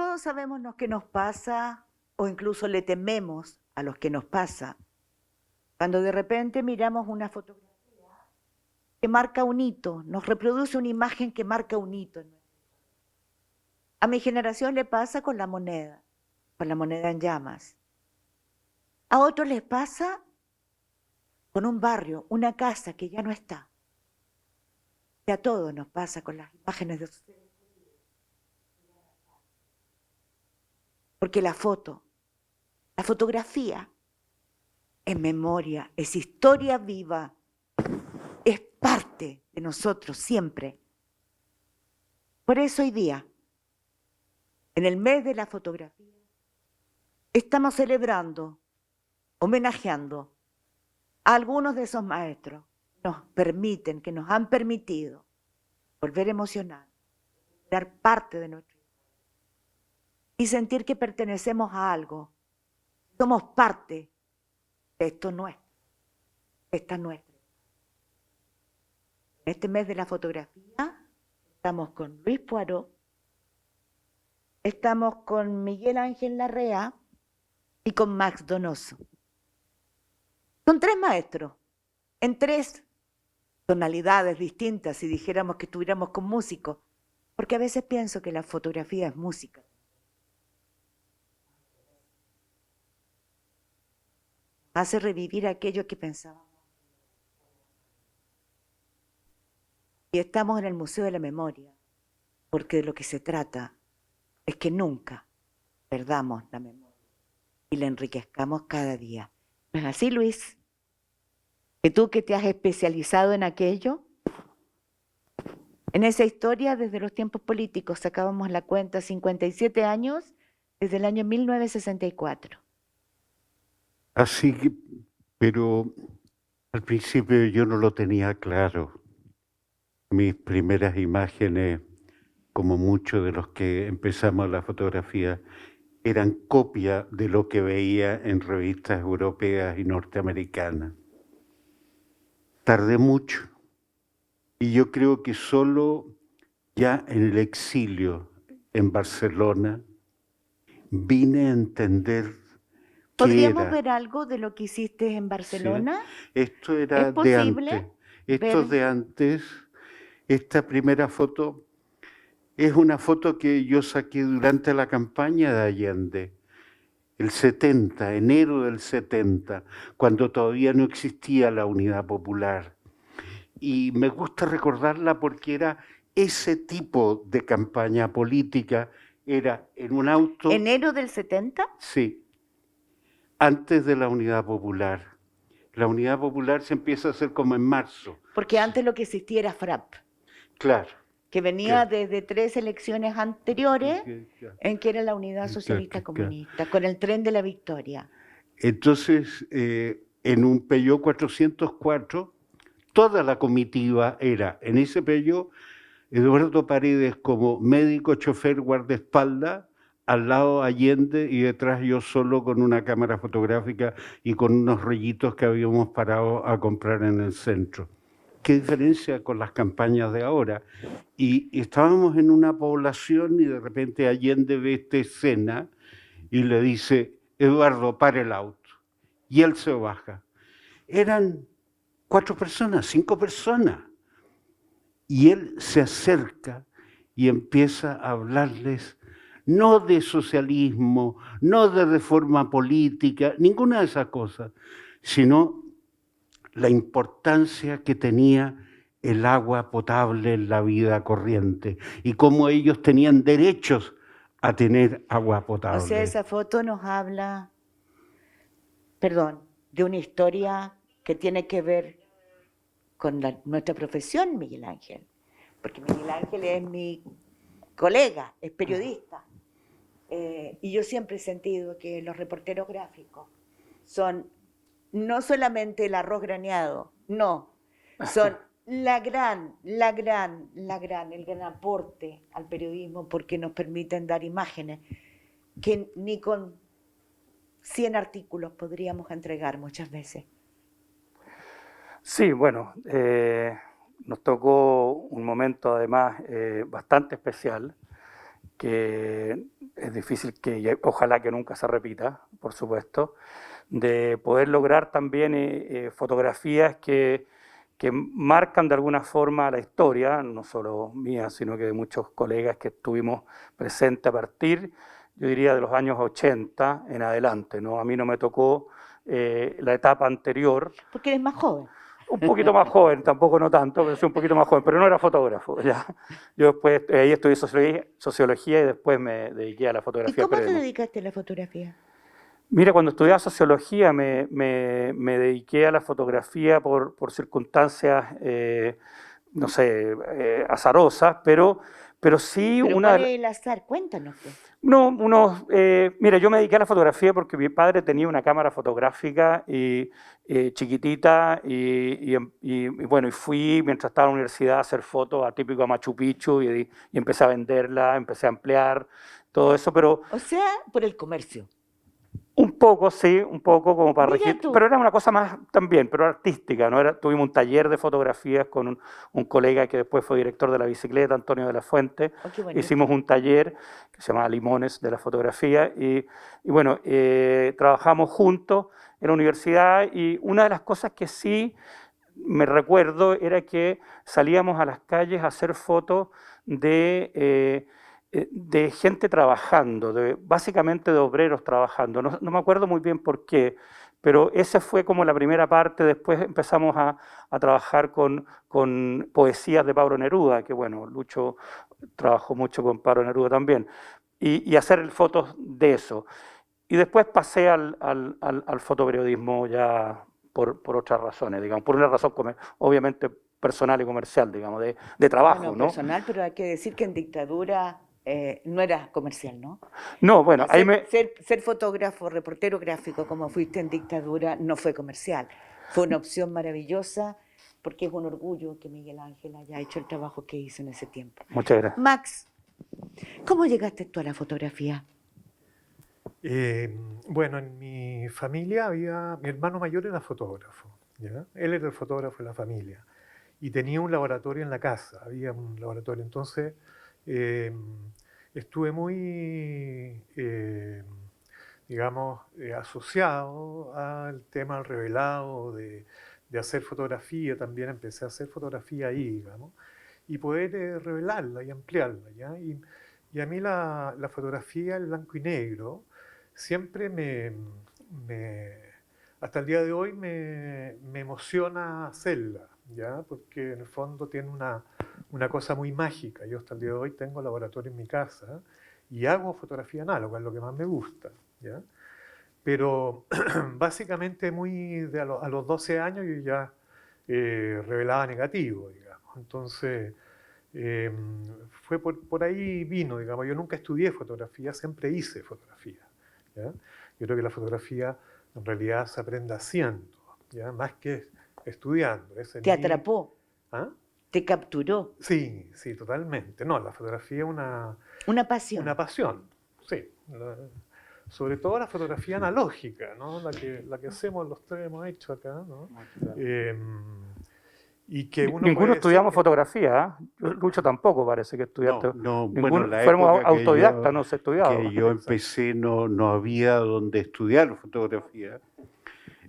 Todos sabemos lo que nos pasa o incluso le tememos a los que nos pasa cuando de repente miramos una fotografía que marca un hito, nos reproduce una imagen que marca un hito. A mi generación le pasa con la moneda en llamas. A otros les pasa con un barrio, una casa que ya no está. Y a todos nos pasa con las imágenes de ustedes. Porque la fotografía es memoria, es historia viva, es parte de nosotros siempre. Por eso hoy día, en el mes de la fotografía, estamos celebrando, homenajeando a algunos de esos maestros que nos han permitido volver a emocionar, dar parte de nuestro y sentir que pertenecemos a algo. Somos parte de esto nuestro, esta nuestra. En este mes de la fotografía estamos con Luis Poirot, estamos con Miguel Ángel Larrea y con Max Donoso. Son tres maestros, en tres tonalidades distintas, si dijéramos que estuviéramos con músicos, porque a veces pienso que la fotografía es música. Hace revivir aquello que pensábamos. Y estamos en el Museo de la Memoria, porque de lo que se trata es que nunca perdamos la memoria y la enriquezcamos cada día. ¿No es así, Luis? ¿Que tú que te has especializado en aquello? En esa historia, desde los tiempos políticos, sacábamos la cuenta, 57 años, desde el año 1964. Así que, pero al principio yo no lo tenía claro. Mis primeras imágenes, como muchos de los que empezamos la fotografía, eran copia de lo que veía en revistas europeas y norteamericanas. Tardé mucho y yo creo que solo ya en el exilio en Barcelona vine a entender qué ¿Podríamos era. ver algo de lo que hiciste en Barcelona? Sí, esto era ¿Es de posible antes. Esto ver? es de antes. Esta primera foto es una foto que yo saqué durante la campaña de Allende, el 70, enero del 70, cuando todavía no existía la Unidad Popular. Y me gusta recordarla porque era ese tipo de campaña política, era en un auto... ¿Enero del 70? Sí, antes de la Unidad Popular. La Unidad Popular se empieza a hacer como en marzo. Porque antes lo que existía era FRAP. Claro. Que venía desde 3 elecciones anteriores, en que era la Unidad Socialista Comunista, con el Tren de la Victoria. Entonces, en un Peugeot 404, toda la comitiva era, en ese Peugeot, Eduardo Paredes como médico, chofer, guardaespaldas, al lado Allende y detrás yo solo con una cámara fotográfica y con unos rollitos que habíamos parado a comprar en el centro. ¿Qué diferencia con las campañas de ahora? Y estábamos en una población y de repente Allende ve esta escena y le dice, Eduardo, para el auto. Y él se baja. Eran 4 personas, 5 personas. Y él se acerca y empieza a hablarles no de socialismo, no de reforma política, ninguna de esas cosas, sino la importancia que tenía el agua potable en la vida corriente y cómo ellos tenían derechos a tener agua potable. O sea, esa foto nos habla, de una historia que tiene que ver con nuestra profesión, Miguel Ángel. Porque Miguel Ángel es mi colega, es periodista. Y yo siempre he sentido que los reporteros gráficos son no solamente el arroz graneado, no, son el gran aporte al periodismo porque nos permiten dar imágenes que ni con 100 artículos podríamos entregar muchas veces. Sí, bueno, nos tocó un momento además bastante especial, que es difícil que, ojalá que nunca se repita, por supuesto, de poder lograr también fotografías que marcan de alguna forma la historia, no solo mía, sino que de muchos colegas que estuvimos presentes a partir, yo diría, de los años 80 en adelante, ¿no? A mí no me tocó la etapa anterior. Porque eres más joven. Un poquito más joven, tampoco no tanto, pero soy un poquito más joven, pero no era fotógrafo, ya. Yo después, ahí estudié sociología y después me dediqué a la ¿Y fotografía. cómo te dedicaste a la fotografía? Mira, cuando estudiaba sociología me dediqué a la fotografía por circunstancias, no sé, azarosas, pero sí ¿Pero una... cuál es el azar? Cuéntanos, pues. No, mira, yo me dediqué a la fotografía porque mi padre tenía una cámara fotográfica chiquitita y bueno, y fui mientras estaba en la universidad a hacer fotos a típico a Machu Picchu y empecé a venderla, empecé a ampliar todo eso, pero... O sea, por el comercio. Un poco, sí, un poco como para Mira registrar, tú. pero era una cosa más también, pero artística, ¿no? Tuvimos un taller de fotografías con un colega que después fue director de la bicicleta, Antonio de la Fuente. Oh, qué bonito. Hicimos un taller que se llamaba Limones de la fotografía y bueno, trabajamos juntos en la universidad y una de las cosas que sí me recuerdo era que salíamos a las calles a hacer fotos de gente trabajando, básicamente de obreros trabajando. No me acuerdo muy bien por qué, pero esa fue como la primera parte. Después empezamos a trabajar con poesías de Pablo Neruda, que bueno, Lucho trabajó mucho con Pablo Neruda también, y hacer fotos de eso. Y después pasé al fotoperiodismo ya por otras razones, digamos, por una razón obviamente personal y comercial, digamos, de trabajo, Bueno, ¿no? personal, pero hay que decir que en dictadura no era comercial, ¿no? No, bueno, ahí Ser fotógrafo, reportero gráfico, como fuiste en dictadura, no fue comercial. Fue una opción maravillosa, porque es un orgullo que Miguel Ángel haya hecho el trabajo que hizo en ese tiempo. Muchas gracias. Max, ¿cómo llegaste tú a la fotografía? Bueno, en mi familia mi hermano mayor era fotógrafo, ¿ya? Él era el fotógrafo de la familia y tenía un laboratorio en la casa, había un laboratorio. Entonces estuve muy, digamos, asociado al tema del revelado, de hacer fotografía. También empecé a hacer fotografía ahí, digamos, y poder revelarla y ampliarla, ¿ya? Y a mí la fotografía en blanco y negro siempre hasta el día de hoy me emociona hacerla, ¿ya? Porque en el fondo tiene una cosa muy mágica. Yo hasta el día de hoy tengo laboratorio en mi casa y hago fotografía análoga, es lo que más me gusta, ¿ya? Pero básicamente a los 12 años yo ya revelaba negativo, digamos. Entonces fue por ahí vino, digamos. Yo nunca estudié fotografía, siempre hice fotografía, ¿ya? Yo creo que la fotografía en realidad se aprende haciendo, ¿ya? Más que estudiando. ¿Te atrapó? ¿Ah? ¿Te capturó? Sí, sí, totalmente. No, la fotografía es Una pasión. Una pasión, sí. Sobre todo la fotografía analógica, ¿no? La que hacemos, los tres hemos hecho acá, ¿no? Y que uno Ninguno estudiamos fotografía, ¿eh? Lucho tampoco parece que estudiaste. No, Ninguno, bueno, fuéramos autodidactas, no se estudiaba. Que yo empecé, no había donde estudiar fotografía.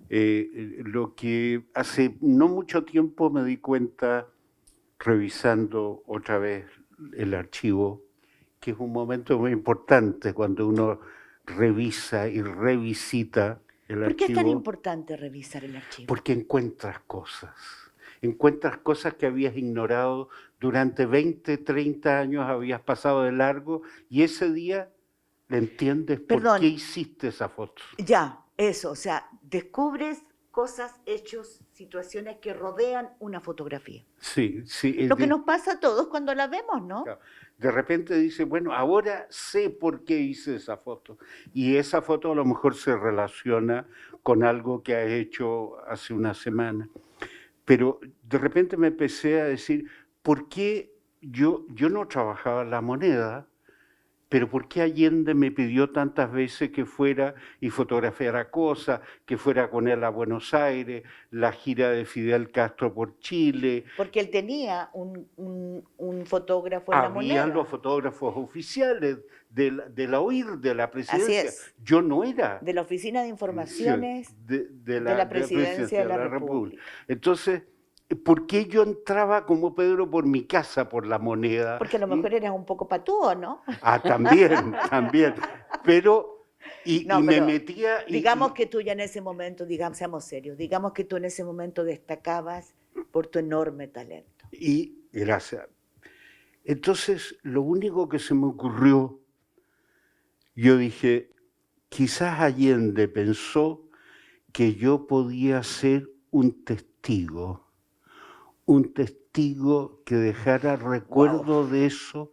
Lo que hace no mucho tiempo me di cuenta, revisando otra vez el archivo, que es un momento muy importante cuando uno revisa y revisita el archivo. ¿Por qué es tan importante revisar el archivo? Porque encuentras cosas que habías ignorado durante 20, 30 años, habías pasado de largo y ese día le entiendes por qué hiciste esa foto. Ya, eso, o sea, descubres cosas, hechos, situaciones que rodean una fotografía. Sí, sí. Lo que nos pasa a todos cuando la vemos, ¿no? De repente dice, bueno, ahora sé por qué hice esa foto. Y esa foto a lo mejor se relaciona con algo que has hecho hace una semana. Pero de repente me empecé a decir, ¿por qué yo no trabajaba la moneda pero ¿por qué Allende me pidió tantas veces que fuera y fotografiara cosas, que fuera con él a Buenos Aires, la gira de Fidel Castro por Chile? Porque él tenía un fotógrafo en La Habían Moneda. los fotógrafos oficiales de la OIR, de la Así presidencia. es. Yo no era. De la Oficina de Informaciones de la Presidencia de la República. Entonces, ¿por qué yo entraba como Pedro por mi casa, por La Moneda? Porque a lo mejor eras un poco patúo, ¿no? También, también. Pero, No, y me pero metía... digamos que tú ya en ese momento, digamos, seamos serios, digamos que tú en ese momento destacabas por tu enorme talento. Y gracias. Entonces, lo único que se me ocurrió, yo dije, quizás Allende pensó que yo podía ser un testigo que dejara recuerdo de eso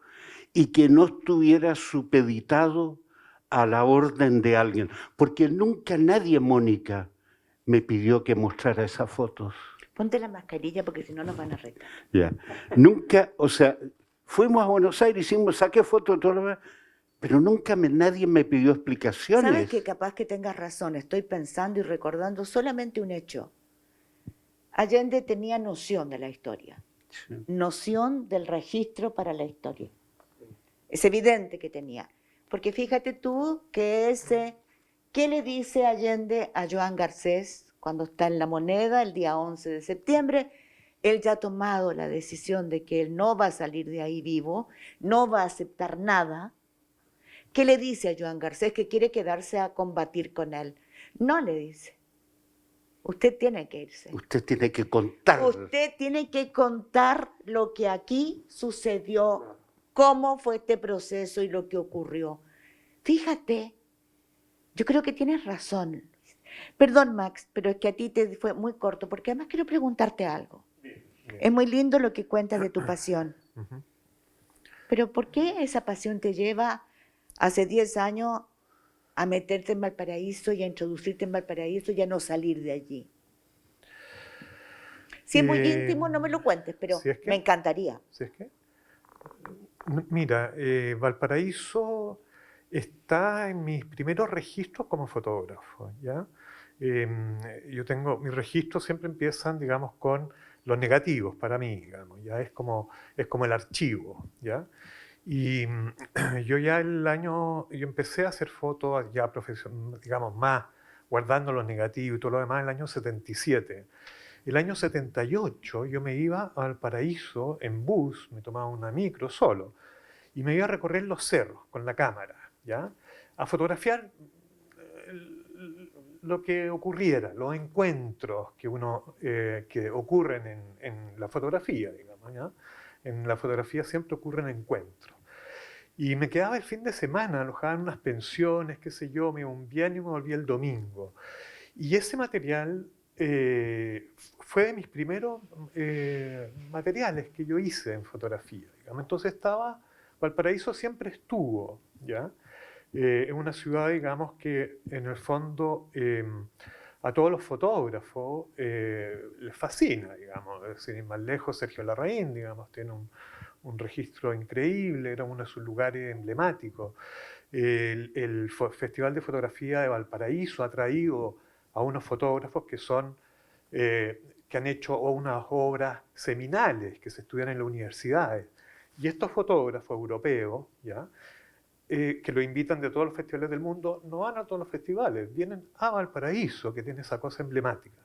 y que no estuviera supeditado a la orden de alguien. Porque nunca nadie, Mónica, me pidió que mostrara esas fotos. Ponte la mascarilla porque si no nos van a retar. Ya. Nunca, o sea, fuimos a Buenos Aires, saqué fotos, todo lo demás, pero nunca nadie me pidió explicaciones. ¿Sabes que capaz que tengas razón? Estoy pensando y recordando solamente un hecho. Allende tenía noción de la historia, Sí. noción del registro para la historia. Es evidente que tenía. Porque fíjate tú que ¿qué le dice Allende a Joan Garcés cuando está en La Moneda el día 11 de septiembre? Él ya ha tomado la decisión de que él no va a salir de ahí vivo, no va a aceptar nada. ¿Qué le dice a Joan Garcés? Que quiere quedarse a combatir con él. No le dice. Usted tiene que irse. Usted tiene que contar. Usted tiene que contar lo que aquí sucedió, cómo fue este proceso y lo que ocurrió. Fíjate, yo creo que tienes razón. Perdón, Max, pero es que a ti te fue muy corto, porque además quiero preguntarte algo. Es muy lindo lo que cuentas de tu pasión. Ujú. Pero ¿por qué esa pasión te lleva hace 10 años a meterte en Valparaíso y a introducirte en Valparaíso y a no salir de allí? Si es muy íntimo, no me lo cuentes, pero si es que- me encantaría. ¿Sí es que? Mira, Valparaíso está en mis primeros registros como fotógrafo, ¿ya? Yo tengo, mis registros siempre empiezan, digamos, con los negativos para mí, digamos, ya es como el archivo, ¿ya? Y yo yo empecé a hacer fotos ya digamos, más guardando los negativos y todo lo demás en el año 77. El año 78 yo me iba a Valparaíso en bus, me tomaba una micro solo, y me iba a recorrer los cerros con la cámara, ¿ya? A fotografiar lo que ocurriera, los encuentros que ocurren en la fotografía, digamos, ¿ya? En la fotografía siempre ocurren encuentros. Y me quedaba el fin de semana, alojaba en unas pensiones, qué sé yo, me iba un viernes y me volvía el domingo. Y ese material fue de mis primeros materiales que yo hice en fotografía, digamos. Entonces Valparaíso siempre estuvo, ¿ya? Es una ciudad, digamos, que en el fondo a todos los fotógrafos les fascina, digamos. Sin ir más lejos, Sergio Larraín, digamos, tiene un registro increíble, era uno de sus lugares emblemáticos. El Festival de Fotografía de Valparaíso ha traído a unos fotógrafos que han hecho unas obras seminales que se estudian en las universidades. Y estos fotógrafos europeos, ¿ya? Que lo invitan de todos los festivales del mundo, no van a todos los festivales, vienen a Valparaíso, que tiene esa cosa emblemática.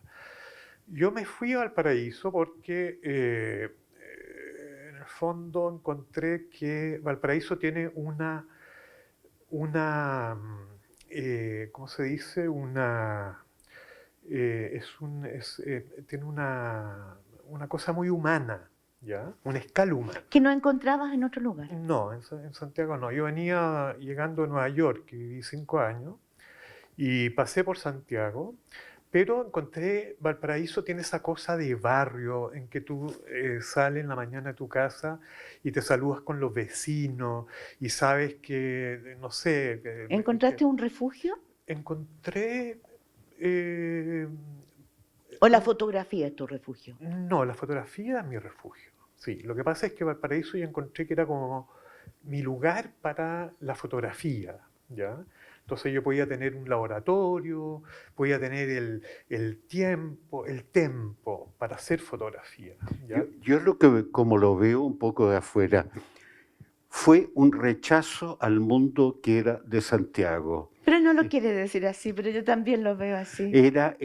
Yo me fui a Valparaíso porque en el fondo encontré que Valparaíso tiene ¿cómo se dice? Tiene una cosa muy humana, ¿ya? Una escala humana. Que no encontrabas en otro lugar. No, en Santiago no. Yo venía llegando a Nueva York, que viví 5 años, y pasé por Santiago, pero encontré, Valparaíso tiene esa cosa de barrio en que tú sales en la mañana de tu casa y te saludas con los vecinos y sabes que, no sé... ¿Encontraste un refugio? Encontré... ¿O la fotografía es tu refugio? No, la fotografía es mi refugio. Sí, lo que pasa es que Valparaíso yo encontré que era como mi lugar para la fotografía, ¿ya? Entonces yo podía tener un laboratorio, podía tener el tempo para hacer fotografía, ¿ya? Yo lo que, como lo veo un poco de afuera, fue un rechazo al mundo que era de Santiago. Pero no lo quiere decir así, pero yo también lo veo así. Era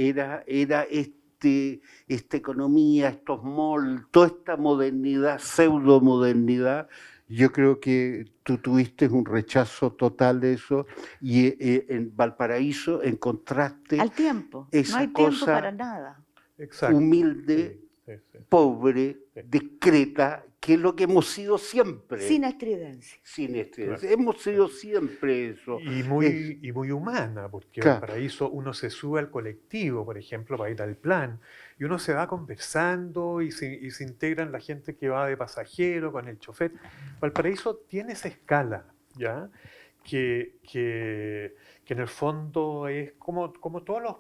esta economía, estos malls, toda esta modernidad, pseudomodernidad. Yo creo que tú tuviste un rechazo total de eso y en Valparaíso encontraste Al tiempo. No esa hay tiempo cosa para nada. Exacto. humilde, Sí. pobre, Sí. discreta, que es lo que hemos sido siempre. Sin estridencia. Sin estrés. Claro. Hemos sido siempre eso. Y muy humana, porque Claro. para eso uno se sube al colectivo, por ejemplo, para ir al plan, y uno se va conversando y se integran la gente que va de pasajero con el chofer. Valparaíso tiene esa escala, ¿ya? Que en el fondo es como todas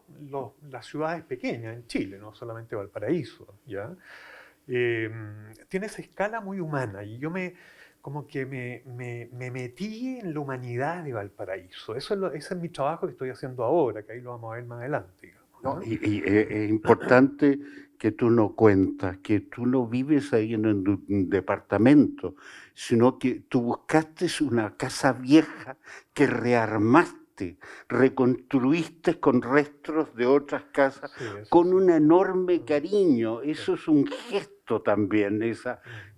las ciudades pequeñas en Chile, no solamente Valparaíso, ¿ya? Tiene esa escala muy humana y yo como que me metí en la humanidad de Valparaíso. Ese es mi trabajo que estoy haciendo ahora, que ahí lo vamos a ver más adelante, digamos, ¿no? No, y es importante que tú no cuentas, que tú no vives ahí en un departamento, sino que tú buscaste una casa vieja que rearmaste, reconstruiste con restos de otras casas, Sí, eso con sí. un enorme cariño. Eso es un gesto también,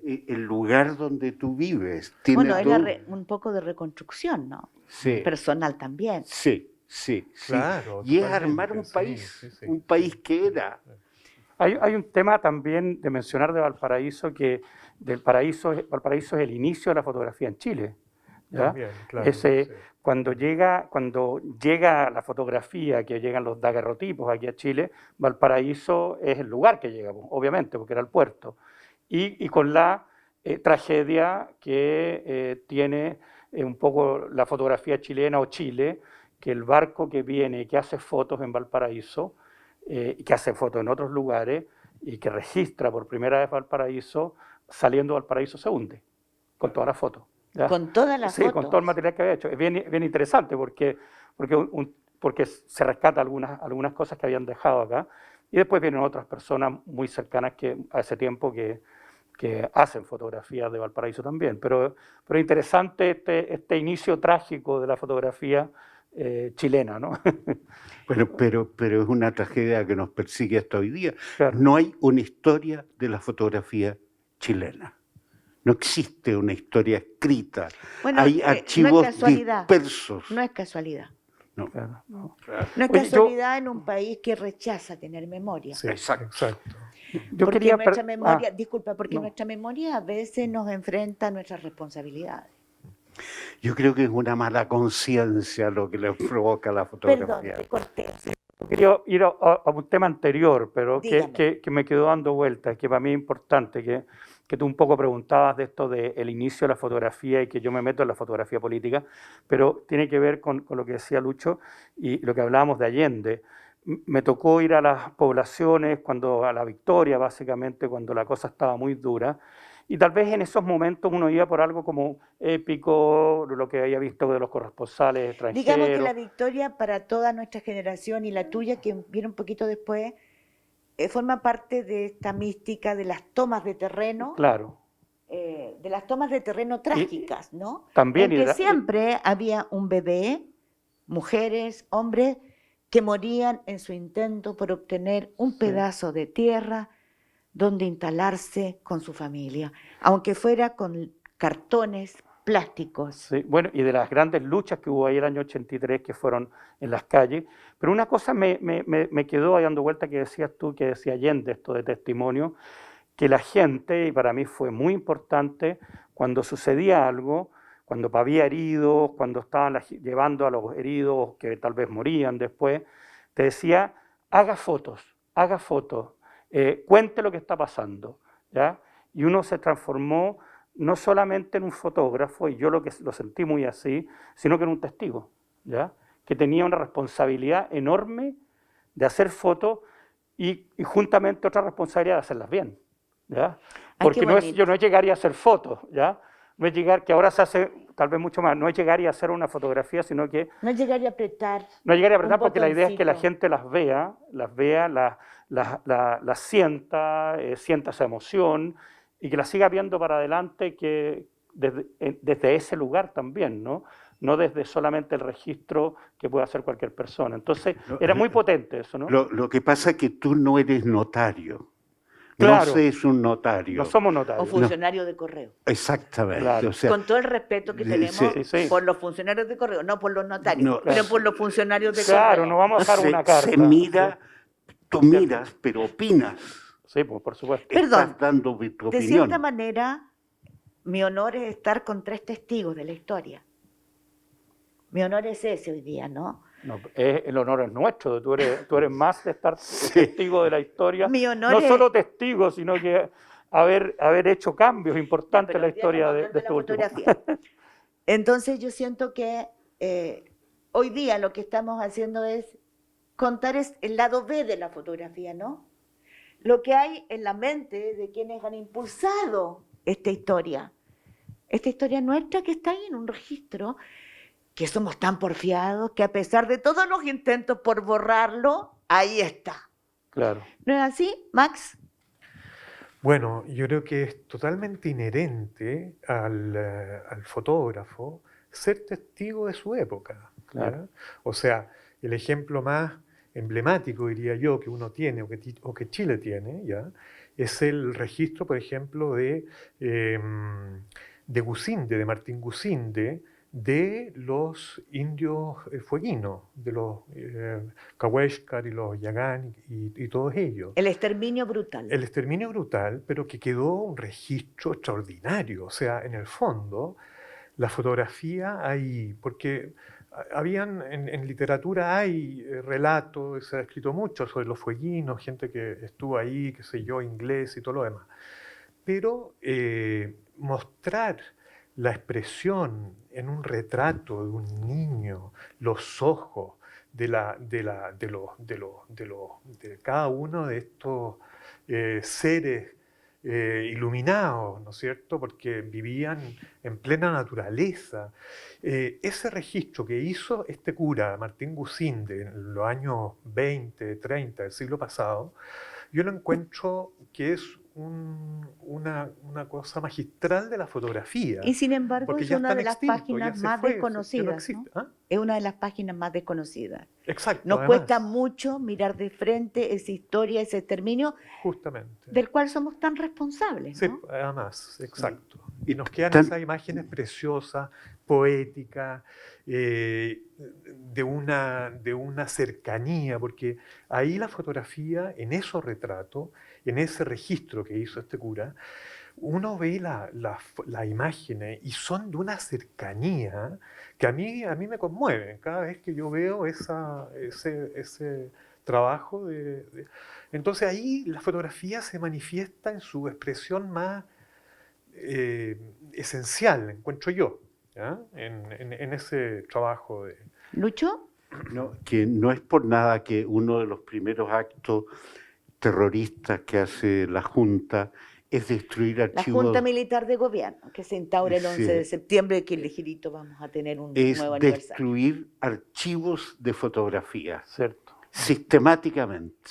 el lugar donde tú vives. Tiene Bueno, es todo- un poco de reconstrucción, ¿no? Sí, Personal también. sí. Claro, Y es totalmente, armar un sí, país, sí, un país sí, que sí, era. sí. Hay un tema también de mencionar de Valparaíso, que Valparaíso es el inicio de la fotografía en Chile, ¿ya? También, claro. Ese, Sí. cuando llega la fotografía, que llegan los daguerrotipos aquí a Chile, Valparaíso es el lugar que llega, pues, obviamente, porque era el puerto. Y con la tragedia que tiene un poco la fotografía chilena o Chile, que el barco que viene y que hace fotos en Valparaíso, y que hace fotos en otros lugares, y que registra por primera vez Valparaíso, saliendo de Valparaíso se hunde, con todas las fotos. ¿Ya? Con todas las Sí, con fotos. todo el material que había hecho. Es bien interesante porque se rescata algunas cosas que habían dejado acá, y después vienen otras personas muy cercanas a ese tiempo que hacen fotografías de Valparaíso también. Pero interesante este inicio trágico de la fotografía chilena, ¿no? Pero es una tragedia que nos persigue hasta hoy día. Claro. No hay una historia de la fotografía chilena. No existe una historia escrita. Bueno, Hay no es archivos casualidad. dispersos. No es casualidad. Claro, no. No es Oye, casualidad en un país que rechaza tener memoria. Sí, Exacto. exacto. Yo Porque quería nuestra memoria, disculpa, porque no. nuestra memoria a veces nos enfrenta a nuestras responsabilidades. Yo creo que es una mala conciencia lo que le provoca la Perdón, fotografía. te corté. Quería ir a un tema anterior, pero Dígame. que me quedó dando vueltas, que para mí es importante, que tú un poco preguntabas de esto del inicio de la fotografía y que yo me meto en la fotografía política, pero tiene que ver con lo que decía Lucho y lo que hablábamos de Allende. Me tocó ir a las poblaciones, a la Victoria, básicamente, cuando la cosa estaba muy dura, y tal vez en esos momentos uno iba por algo como épico, lo que había visto de los corresponsales extranjeros. Digamos que la Victoria para toda nuestra generación y la tuya, que viene un poquito después, forma parte de esta mística de las tomas de terreno, Claro. de las tomas de terreno trágicas, ¿no? También, En que siempre había un bebé, mujeres, hombres, que morían en su intento por obtener un pedazo de tierra donde instalarse con su familia, aunque fuera con cartones plásticos. Sí, bueno, y de las grandes luchas que hubo ahí el año 83, que fueron en las calles. Pero una cosa me quedó ahí dando vuelta que decías tú, que decía Allende, esto de testimonio, que la gente, y para mí fue muy importante, cuando sucedía algo, cuando había heridos, cuando estaban llevando a los heridos que tal vez morían después, te decía, haga fotos, cuente lo que está pasando, ¿ya? Y uno se transformó no solamente en un fotógrafo, y yo lo sentí muy así, sino que en un testigo, ¿ya? Que tenía una responsabilidad enorme de hacer fotos y juntamente otra responsabilidad de hacerlas bien, ¿ya? Ay, Porque qué yo no bonito. llegaría a hacer fotos, ¿ya? No es llegar, que ahora se hace tal vez mucho más, no es llegar y hacer una fotografía, sino que No llegar y apretar. no llegar a apretar Un porque la idea es que la botoncito. gente las sienta, sienta esa emoción y que la siga viendo para adelante que desde ese lugar también, ¿no? No desde solamente el registro que puede hacer cualquier persona. Entonces, era muy potente eso, ¿no? Lo que pasa es que tú no eres notario. Claro. No se es un notario. No somos O notarios. funcionario de correo. Exactamente. Claro. O sea, Con todo el respeto que sí, tenemos sí, sí. por los funcionarios de correo, no por los notarios, No, pero por los funcionarios de Claro, correo. no vamos a dejar una carta. se mira, tú miras, pero opinas. Sí, pues, por supuesto. Perdón, Estás dando tu De opinión. cierta manera, mi honor es estar con 3 testigos de la historia. Mi honor es ese hoy día, ¿no? No, el honor es nuestro, tú eres más de estar testigo de la historia, Mi honor no es- solo testigo, sino que haber hecho cambios importantes Pero en la hoy día historia vamos a de hablar de este la último. fotografía. Entonces yo siento que hoy día lo que estamos haciendo es contar el lado B de la fotografía, ¿no? Lo que hay en la mente de quienes han impulsado esta historia nuestra que está ahí en un registro, que somos tan porfiados que a pesar de todos los intentos por borrarlo, ahí está. Claro. ¿No es así, Max? Bueno, yo creo que es totalmente inherente al fotógrafo ser testigo de su época. Claro. ¿ya? O sea, el ejemplo más emblemático, diría yo, que uno tiene o que Chile tiene, ¿ya? Es el registro, por ejemplo, de Gusinde, de Martín Gusinde, de los indios fueguinos, de los Cahuéscar y los Yagán y todos ellos. El exterminio brutal. El exterminio brutal, pero que quedó un registro extraordinario. O sea, en el fondo, la fotografía hay, porque en literatura hay relatos, se ha escrito mucho sobre los fueguinos, gente que estuvo ahí, qué sé yo, inglés y todo lo demás. Pero mostrar la expresión en un retrato de un niño, los ojos de cada uno de estos seres iluminados, ¿no es cierto? Porque vivían en plena naturaleza. Ese registro que hizo este cura, Martín Gusinde, en los años 20, 30 del siglo pasado, yo lo encuentro que es una cosa magistral de la fotografía. Y sin embargo porque es ya una están de las extintos, páginas ya se más fue, ya no desconocidas. existe. ¿no? ¿Ah? Es una de las páginas más desconocidas. Exacto. Nos además, cuesta mucho mirar de frente esa historia, ese exterminio, justamente. del cual somos tan responsables. Sí, ¿no? además, exacto. Y nos quedan Tan- esas imágenes preciosas, poéticas, de una cercanía, porque ahí la fotografía, en esos retratos, en ese registro que hizo este cura, uno ve las imágenes y son de una cercanía que a mí me conmueve cada vez que yo veo ese trabajo. Entonces ahí la fotografía se manifiesta en su expresión más esencial, encuentro yo, ¿ya? En ese trabajo de... ¿Lucho? No, que no es por nada que uno de los primeros actos terroristas que hace la Junta es destruir La archivos. Junta Militar de Gobierno, que se instaura el 11 de septiembre, y que en Ligerito vamos a tener un Es nuevo aniversario. destruir archivos de fotografías Cierto. sistemáticamente.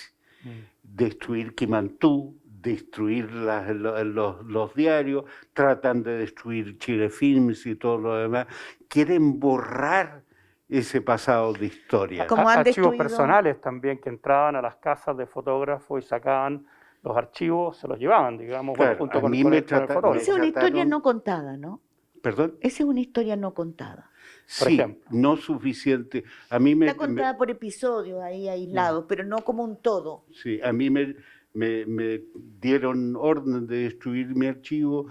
Destruir Quimantú, destruir los diarios, tratan de destruir Chile Films y todo lo demás. Quieren borrar ese pasado de historia. Como han Archivos destruido- personales también que entraban a las casas de fotógrafos y sacaban los archivos, se los llevaban, digamos, Claro, bueno, junto a con, mí con me el, con el trata- fotógrafo. Esa es una historia trataron- no contada, ¿no? ¿Perdón? Esa es una historia no contada. Sí, ejemplo. no suficiente. A mí Está contada por episodios ahí aislados, pero no como un todo. sí, a mí me dieron orden de destruir mi archivo.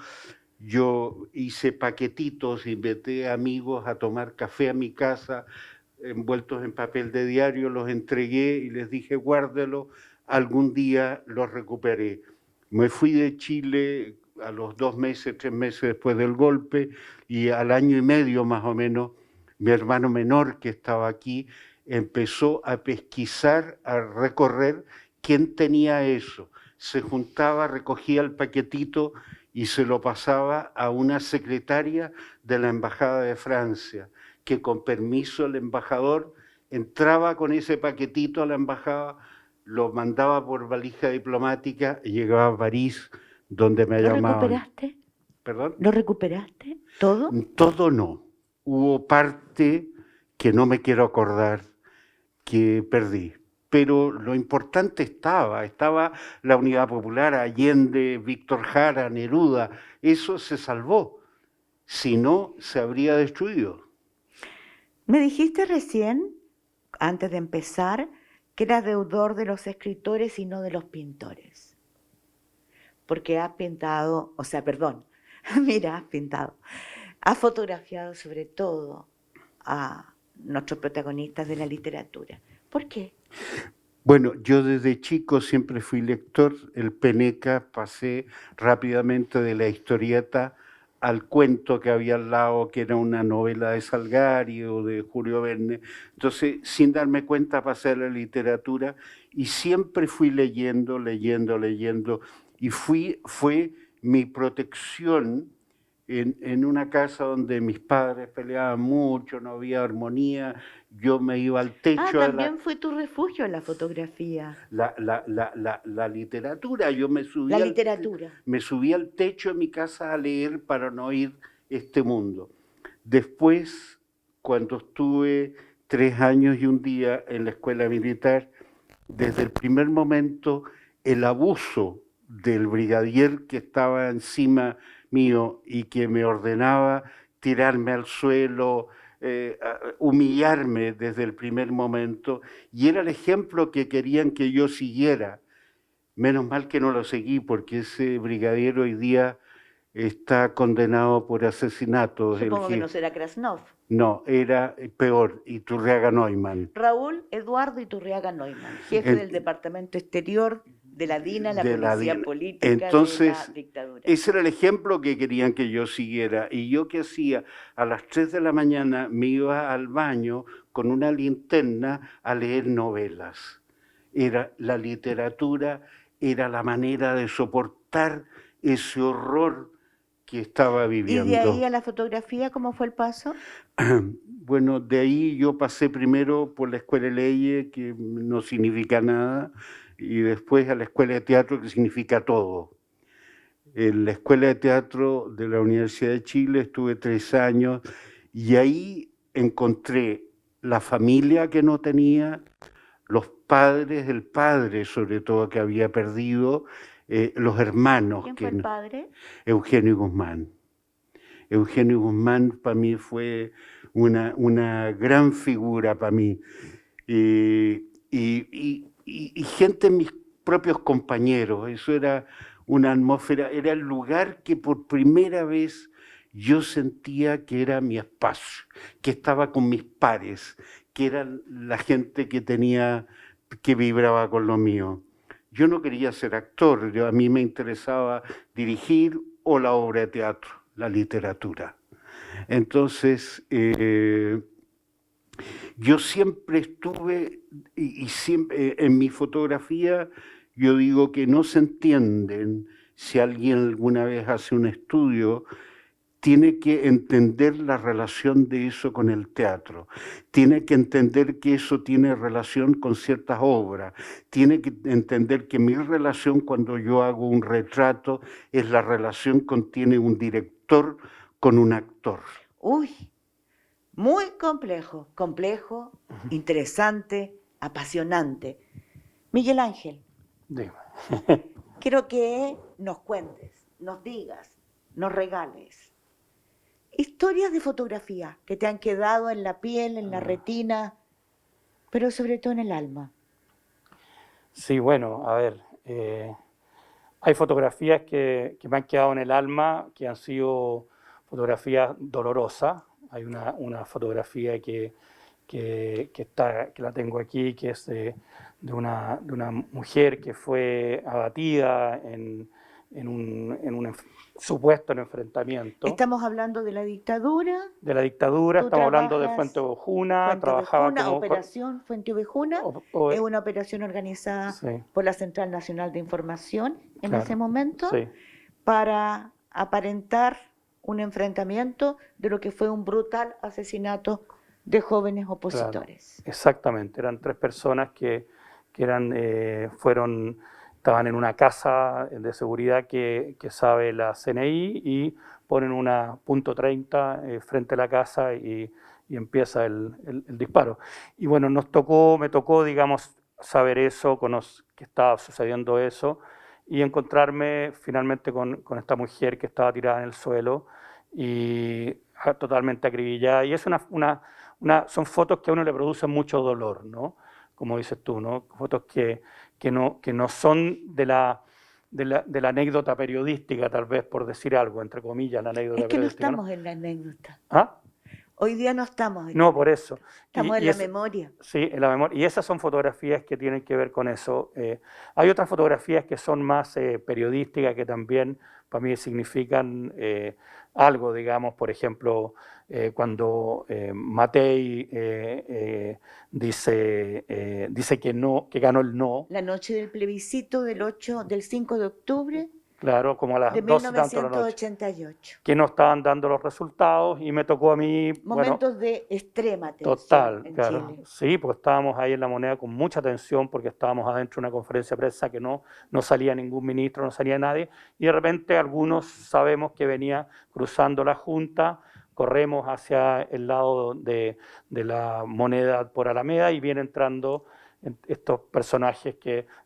Yo hice paquetitos, invité amigos a tomar café a mi casa, envueltos en papel de diario, los entregué y les dije, guárdelo, algún día los recuperé. Me fui de Chile a los 2 meses, 3 meses después del golpe, y al año y medio más o menos, mi hermano menor que estaba aquí empezó a pesquisar, a recorrer quién tenía eso. Se juntaba, recogía el paquetito y se lo pasaba a una secretaria de la Embajada de Francia, que con permiso el embajador entraba con ese paquetito a la embajada, lo mandaba por valija diplomática y llegaba a París, donde me ¿Lo llamaban. recuperaste? ¿Perdón? ¿Lo recuperaste? ¿Todo? Todo no. Hubo parte que no me quiero acordar que perdí. Pero lo importante estaba la Unidad Popular, Allende, Víctor Jara, Neruda, eso se salvó, si no se habría destruido. Me dijiste recién, antes de empezar, que eras deudor de los escritores y no de los pintores. Porque has pintado, o sea, perdón, mira, has pintado, has fotografiado sobre todo a nuestros protagonistas de la literatura. ¿Por qué? Bueno, yo desde chico siempre fui lector, el Peneca, pasé rápidamente de la historieta al cuento que había al lado, que era una novela de Salgari o de Julio Verne. Entonces, sin darme cuenta, pasé a la literatura y siempre fui leyendo, y fue mi protección en una casa donde mis padres peleaban mucho, no había armonía, yo me iba al techo. También fue tu refugio en la fotografía. La literatura, yo me subía, La literatura. Me subía al techo de mi casa a leer para no oír este mundo. Después, cuando estuve 3 años y un día en la escuela militar, desde el primer momento el abuso del brigadier que estaba encima mío y que me ordenaba tirarme al suelo, humillarme desde el primer momento, y era el ejemplo que querían que yo siguiera. Menos mal que no lo seguí, porque ese brigadier hoy día está condenado por asesinato. Supongo que no será Krasnov. No, era peor, Iturriaga Neumann. Raúl Eduardo Iturriaga Neumann, jefe del Departamento Exterior de la DINA, la policía política. Entonces, de la dictadura. Ese era el ejemplo que querían que yo siguiera. Y yo, ¿qué hacía? A las 3 de la mañana me iba al baño con una linterna a leer novelas. Era la literatura, era la manera de soportar ese horror que estaba viviendo. ¿Y de ahí a la fotografía cómo fue el paso? Bueno, de ahí yo pasé primero por la Escuela de Leyes, que no significa nada, y después a la Escuela de Teatro, que significa todo. En la Escuela de Teatro de la Universidad de Chile estuve 3 años y ahí encontré la familia que no tenía, los padres, el padre sobre todo que había perdido, los hermanos. ¿Quién fue el padre? Eugenio Guzmán. Eugenio Guzmán para mí fue una gran figura para mí. Y gente, mis propios compañeros, eso era una atmósfera, era el lugar que por primera vez yo sentía que era mi espacio, que estaba con mis pares, que era la gente que vibraba con lo mío. Yo no quería ser actor, a mí me interesaba dirigir o la obra de teatro, la literatura. Entonces, yo siempre estuve, y siempre en mi fotografía, yo digo que no se entienden si alguien alguna vez hace un estudio, tiene que entender la relación de eso con el teatro, tiene que entender que eso tiene relación con ciertas obras, tiene que entender que mi relación cuando yo hago un retrato es la relación que tiene un director con un actor. Uy, muy complejo, interesante, apasionante. Miguel Ángel, Dime. quiero que nos cuentes, nos digas, nos regales historias de fotografía que te han quedado en la piel, en la retina, pero sobre todo en el alma. Sí, bueno, a ver, hay fotografías que me han quedado en el alma, que han sido fotografías dolorosas. Hay una fotografía que la tengo aquí, que es de una mujer que fue abatida en un supuesto enfrentamiento. Estamos hablando de la dictadura. De la dictadura, estamos hablando de Fuente Ovejuna. Operación Fuente Ovejuna es una operación organizada por la Central Nacional de Información en ese momento para aparentar un enfrentamiento de lo que fue un brutal asesinato de jóvenes opositores. Exactamente, eran 3 personas que eran, estaban en una casa de seguridad que sabe la CNI y ponen una .30 frente a la casa y empieza el disparo. Y bueno, me tocó, digamos, saber eso, que estaba sucediendo eso, y encontrarme finalmente con esta mujer que estaba tirada en el suelo y totalmente acribillada. Y es son fotos que a uno le producen mucho dolor, ¿no? Como dices tú, ¿no? Fotos que no son de la anécdota periodística, tal vez, por decir algo, entre comillas, la anécdota Es que no periodística. estamos en la anécdota. ¿Ah? Hoy día no estamos en No, por eso. Estamos en la memoria. Sí, en la memoria. Y esas son fotografías que tienen que ver con eso. Hay otras fotografías que son más periodísticas, que también para mí significan algo, digamos, por ejemplo, cuando Matei dice que no, que ganó el no. La noche del plebiscito del 5 de octubre Claro, como a las de 12 y tanto de la noche. 1988. Que no estaban dando los resultados y me tocó a mí... Momentos de extrema tensión total, en claro. Chile. Sí, pues estábamos ahí en La Moneda con mucha tensión porque estábamos adentro de una conferencia de prensa que no salía ningún ministro, no salía nadie, y de repente algunos sabemos que venía cruzando la Junta, corremos hacia el lado de La Moneda por Alameda y vienen entrando estos personajes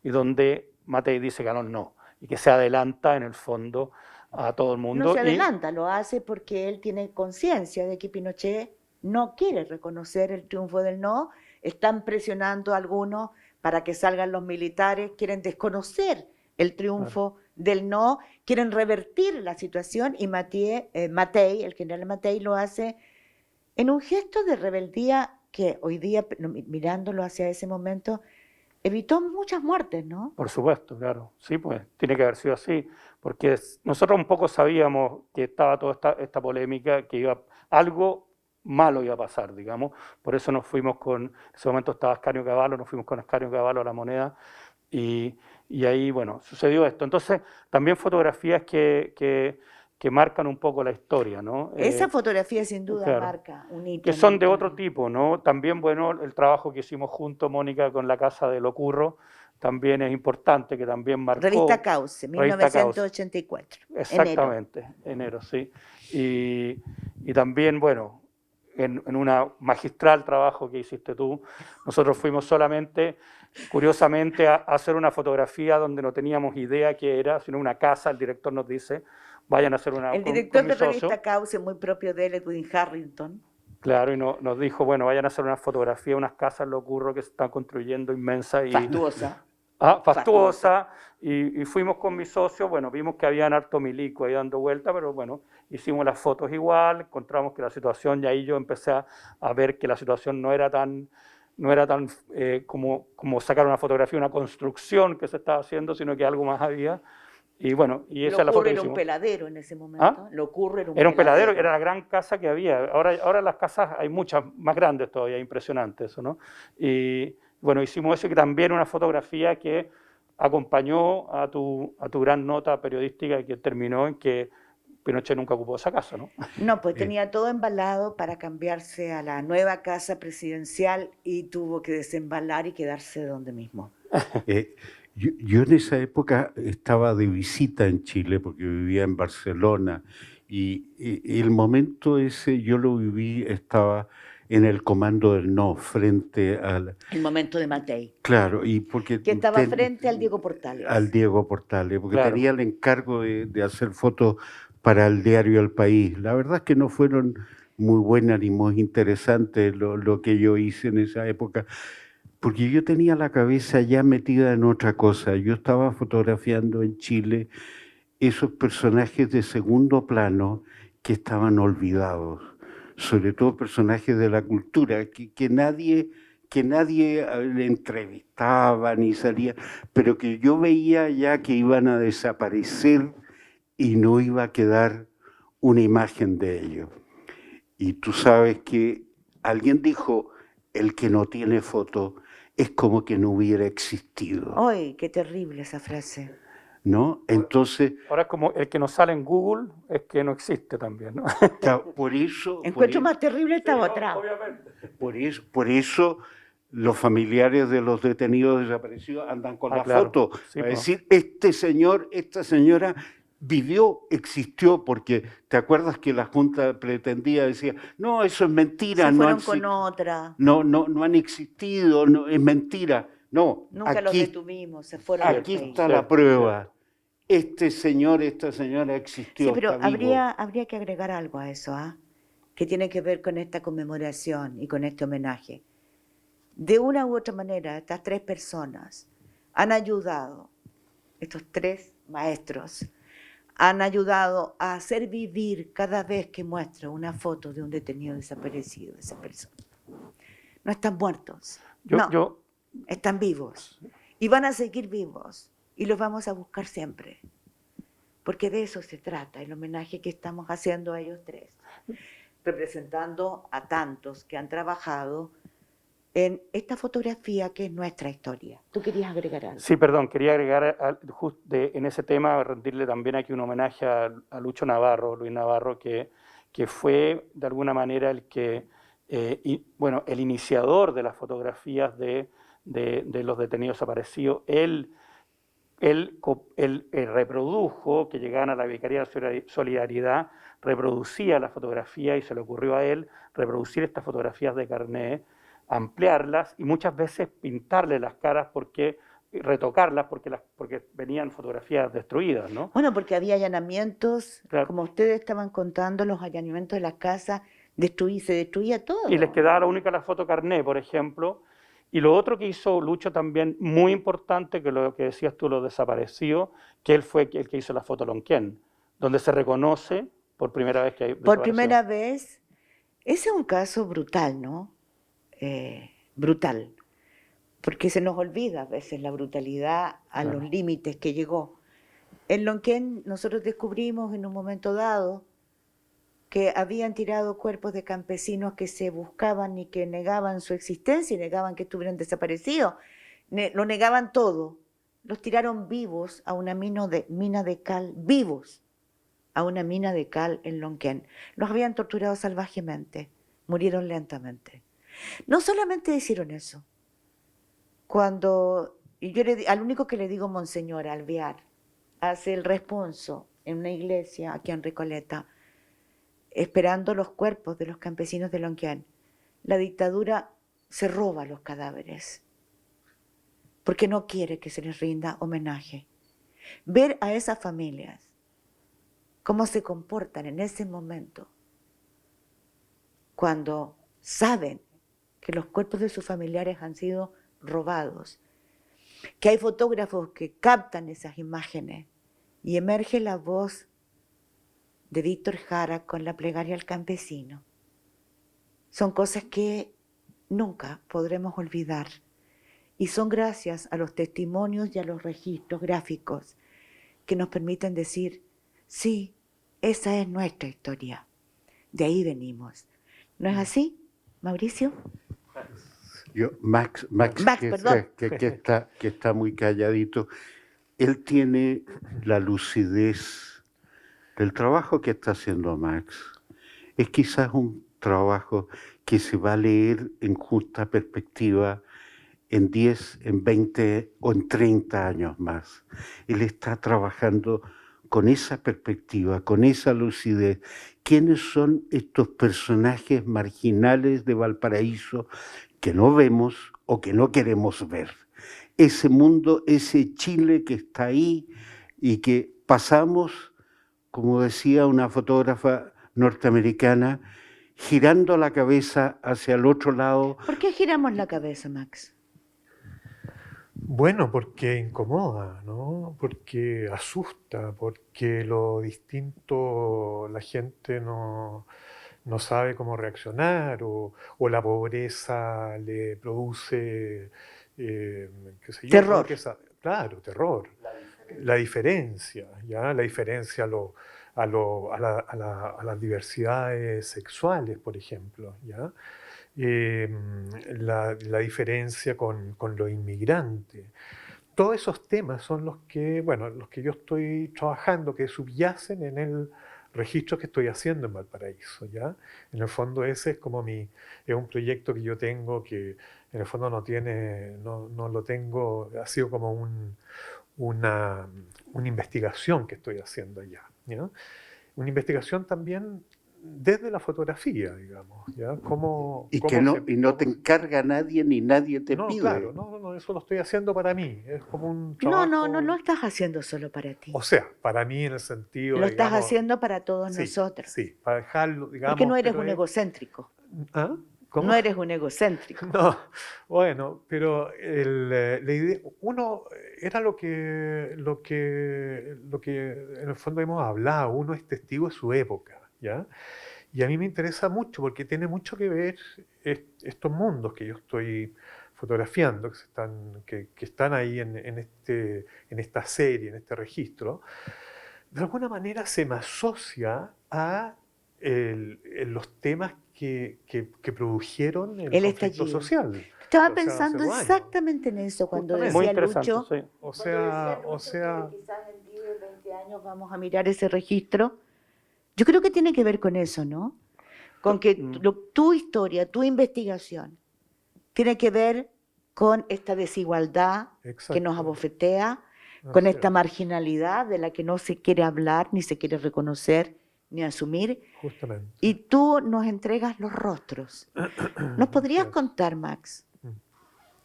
y donde Matei dice que no, y que se adelanta en el fondo a todo el mundo. No se adelanta, lo hace porque él tiene conciencia de que Pinochet no quiere reconocer el triunfo del no, están presionando a algunos para que salgan los militares, quieren desconocer el triunfo del no, quieren revertir la situación y Matei, el general Matei, lo hace en un gesto de rebeldía que hoy día, mirándolo hacia ese momento, evitó muchas muertes, ¿no? Por supuesto, claro. Sí, pues tiene que haber sido así, porque nosotros un poco sabíamos que estaba toda esta polémica, que algo malo iba a pasar, digamos. Por eso nos fuimos en ese momento estaba Ascanio Cavallo, nos fuimos con Ascanio Cavallo a La Moneda y ahí, bueno, sucedió esto. Entonces, también fotografías que marcan un poco la historia, ¿no? Esa fotografía sin duda claro, marca un hito. Que son de otro tipo, ¿no? También, bueno, el trabajo que hicimos juntos, Mónica, con la Casa de Locurro, también es importante, que también marcó... Revista Cauce, 1984. Exactamente, enero, sí. Y también, bueno, en un magistral trabajo que hiciste tú, nosotros fuimos solamente, curiosamente, a hacer una fotografía donde no teníamos idea qué era, sino una casa. El director nos dice, vayan a hacer una... El director de Revista Cauce, muy propio de él, Edwin Harrington. Claro, y nos dijo, bueno, vayan a hacer una fotografía, unas casas, lo ocurro, que se están construyendo inmensas. Fastuosa. Fastuosa. Y fuimos con mi socio, bueno, vimos que habían harto milico ahí dando vuelta, pero bueno, hicimos las fotos igual, encontramos que la situación, y ahí yo empecé a ver que la situación no era tan como sacar una fotografía, una construcción que se estaba haciendo, sino que algo más había. Y bueno, y esa es la foto que hicimos. Era un peladero en ese momento. Era un peladero, era la gran casa que había. Ahora las casas hay muchas más grandes todavía, impresionante eso, ¿no? Y bueno, hicimos eso, que también una fotografía que acompañó a tu gran nota periodística que terminó en que Pinochet nunca ocupó esa casa, ¿no? No, pues tenía todo embalado para cambiarse a la nueva casa presidencial y tuvo que desembalar y quedarse donde mismo. Yo en esa época estaba de visita en Chile porque vivía en Barcelona y el momento ese yo lo viví, estaba en el comando del no, frente al... El momento de Matei. Claro, y porque... Que estaba frente al Diego Portales. Al Diego Portales, porque claro, tenía el encargo de hacer fotos para el diario El País. La verdad es que no fueron muy buenas ni muy interesantes lo que yo hice en esa época, porque yo tenía la cabeza ya metida en otra cosa. Yo estaba fotografiando en Chile esos personajes de segundo plano que estaban olvidados, sobre todo personajes de la cultura, que nadie le entrevistaba ni salía, pero que yo veía ya que iban a desaparecer y no iba a quedar una imagen de ellos. Y tú sabes que alguien dijo, el que no tiene foto es como que no hubiera existido. ¡Ay, qué terrible esa frase! ¿no? Entonces, Ahora como el que no sale en Google es que no existe también, ¿no? por eso... Encuentro más terrible esta otra. Obviamente. Por eso los familiares de los detenidos desaparecidos andan con la Claro. foto, Sí, para po. decir, este señor, esta señora vivió, existió, porque te acuerdas que la Junta pretendía, decía, no, eso es mentira, Se no fueron han, con otra. no han existido, no, es mentira. No, Nunca los aquí, detuvimos, se fueron del aquí país. está la prueba. Este señor, esta señora existió, Sí, pero está vivo. habría que agregar algo a eso, ¿ah? Que tiene que ver con esta conmemoración y con este homenaje. De una u otra manera, estas tres personas han ayudado, estos tres maestros, han ayudado a hacer vivir cada vez que muestro una foto de un detenido desaparecido, esa persona. No están muertos, no, están vivos y van a seguir vivos y los vamos a buscar siempre, porque de eso se trata el homenaje que estamos haciendo a ellos tres, representando a tantos que han trabajado en esta fotografía que es nuestra historia. ¿Tú querías agregar algo? Sí, perdón, quería agregar en ese tema, rendirle también aquí un homenaje a Lucho Navarro, Luis Navarro, que fue de alguna manera el que, el iniciador de las fotografías de los detenidos desaparecidos. Él reprodujo, que llegaban a la Vicaría de Solidaridad, reproducía la fotografía y se le ocurrió a él reproducir estas fotografías de carné, ampliarlas y muchas veces pintarle las caras retocarlas porque venían fotografías destruidas, ¿no? Bueno, porque había allanamientos, Claro. como ustedes estaban contando, los allanamientos de las casas, se destruía todo. Y les quedaba la foto carné, por ejemplo. Y lo otro que hizo Lucho también, muy importante, que lo que decías tú, lo desapareció, que él fue el que hizo la foto Lonquén, donde se reconoce por primera vez que hay Por primera vez, ese es un caso brutal, ¿no? Brutal, porque se nos olvida a veces la brutalidad a Claro. los límites que llegó. En Lonquén nosotros descubrimos en un momento dado que habían tirado cuerpos de campesinos que se buscaban y que negaban su existencia y negaban que estuvieran desaparecidos. Lo negaban todo. Los tiraron vivos a una mina de cal, vivos a una mina de cal en Lonquén. Los habían torturado salvajemente, murieron lentamente. No solamente hicieron eso. Al único que le digo Monseñor Alvear, hace el responso en una iglesia aquí en Recoleta, esperando los cuerpos de los campesinos de Lonquén. La dictadura se roba los cadáveres porque no quiere que se les rinda homenaje. Ver a esas familias, cómo se comportan en ese momento, cuando saben que los cuerpos de sus familiares han sido robados, que hay fotógrafos que captan esas imágenes y emerge la voz de Víctor Jara con la plegaria al campesino. Son cosas que nunca podremos olvidar y son gracias a los testimonios y a los registros gráficos que nos permiten decir, sí, esa es nuestra historia, de ahí venimos. ¿No es así, Mauricio? Max perdón. que está muy calladito, él tiene la lucidez del trabajo que está haciendo Max. Es quizás un trabajo que se va a leer en justa perspectiva en 10, en 20 o en 30 años más. Él está trabajando con esa perspectiva, con esa lucidez. ¿Quiénes son estos personajes marginales de Valparaíso que no vemos o que no queremos ver? Ese mundo, ese Chile que está ahí y que pasamos, como decía una fotógrafa norteamericana, girando la cabeza hacia el otro lado. ¿Por qué giramos la cabeza, Max? Bueno, porque incomoda, ¿no? Porque asusta, porque lo distinto la gente no sabe cómo reaccionar o la pobreza le produce, qué sé yo, Terror. Claro, terror. La diferencia, ¿ya? La diferencia a las diversidades sexuales, por ejemplo, ¿ya? La diferencia con los inmigrantes. todos esos temas son los que, bueno, los que yo estoy trabajando, que subyacen en el registro que estoy haciendo en Valparaíso, ¿ya? En el fondo ese es como es un proyecto que yo tengo que en el fondo no lo tengo, ha sido como una, una investigación que estoy haciendo allá, ¿ya? Una investigación también desde la fotografía, digamos, ¿ya? Y que no te encarga nadie ni nadie te No, pide. claro, no, eso lo estoy haciendo para mí, es como un No, trabajo... no lo estás haciendo solo para ti. O sea, para mí en el sentido, Lo estás digamos, haciendo para todos sí, nosotros. sí, para dejarlo, digamos, Porque no eres pero un egocéntrico. ¿Ah? ¿Cómo? No eres un egocéntrico. No, bueno, pero la idea, uno era lo que en el fondo hemos hablado, uno es testigo de su época, ¿ya? Y a mí me interesa mucho porque tiene mucho que ver estos mundos que yo estoy fotografiando, que están ahí en esta serie, en este registro, de alguna manera se me asocia a los temas que produjeron el El conflicto estallido. social. Estaba O sea, hace pensando 2 años. exactamente en eso cuando Justamente. Muy decía interesante, Lucho. sí. O sea, Que quizás en 10, 20 años vamos a mirar ese registro. Yo creo que tiene que ver con eso, ¿no? Con que tu historia, tu investigación, tiene que ver con esta desigualdad que nos exacto. abofetea, con Así esta es, marginalidad de la que no se quiere hablar, ni se quiere reconocer, ni asumir, justamente. y tú nos entregas los rostros. ¿Nos podrías Así es. contar, Max? Mm.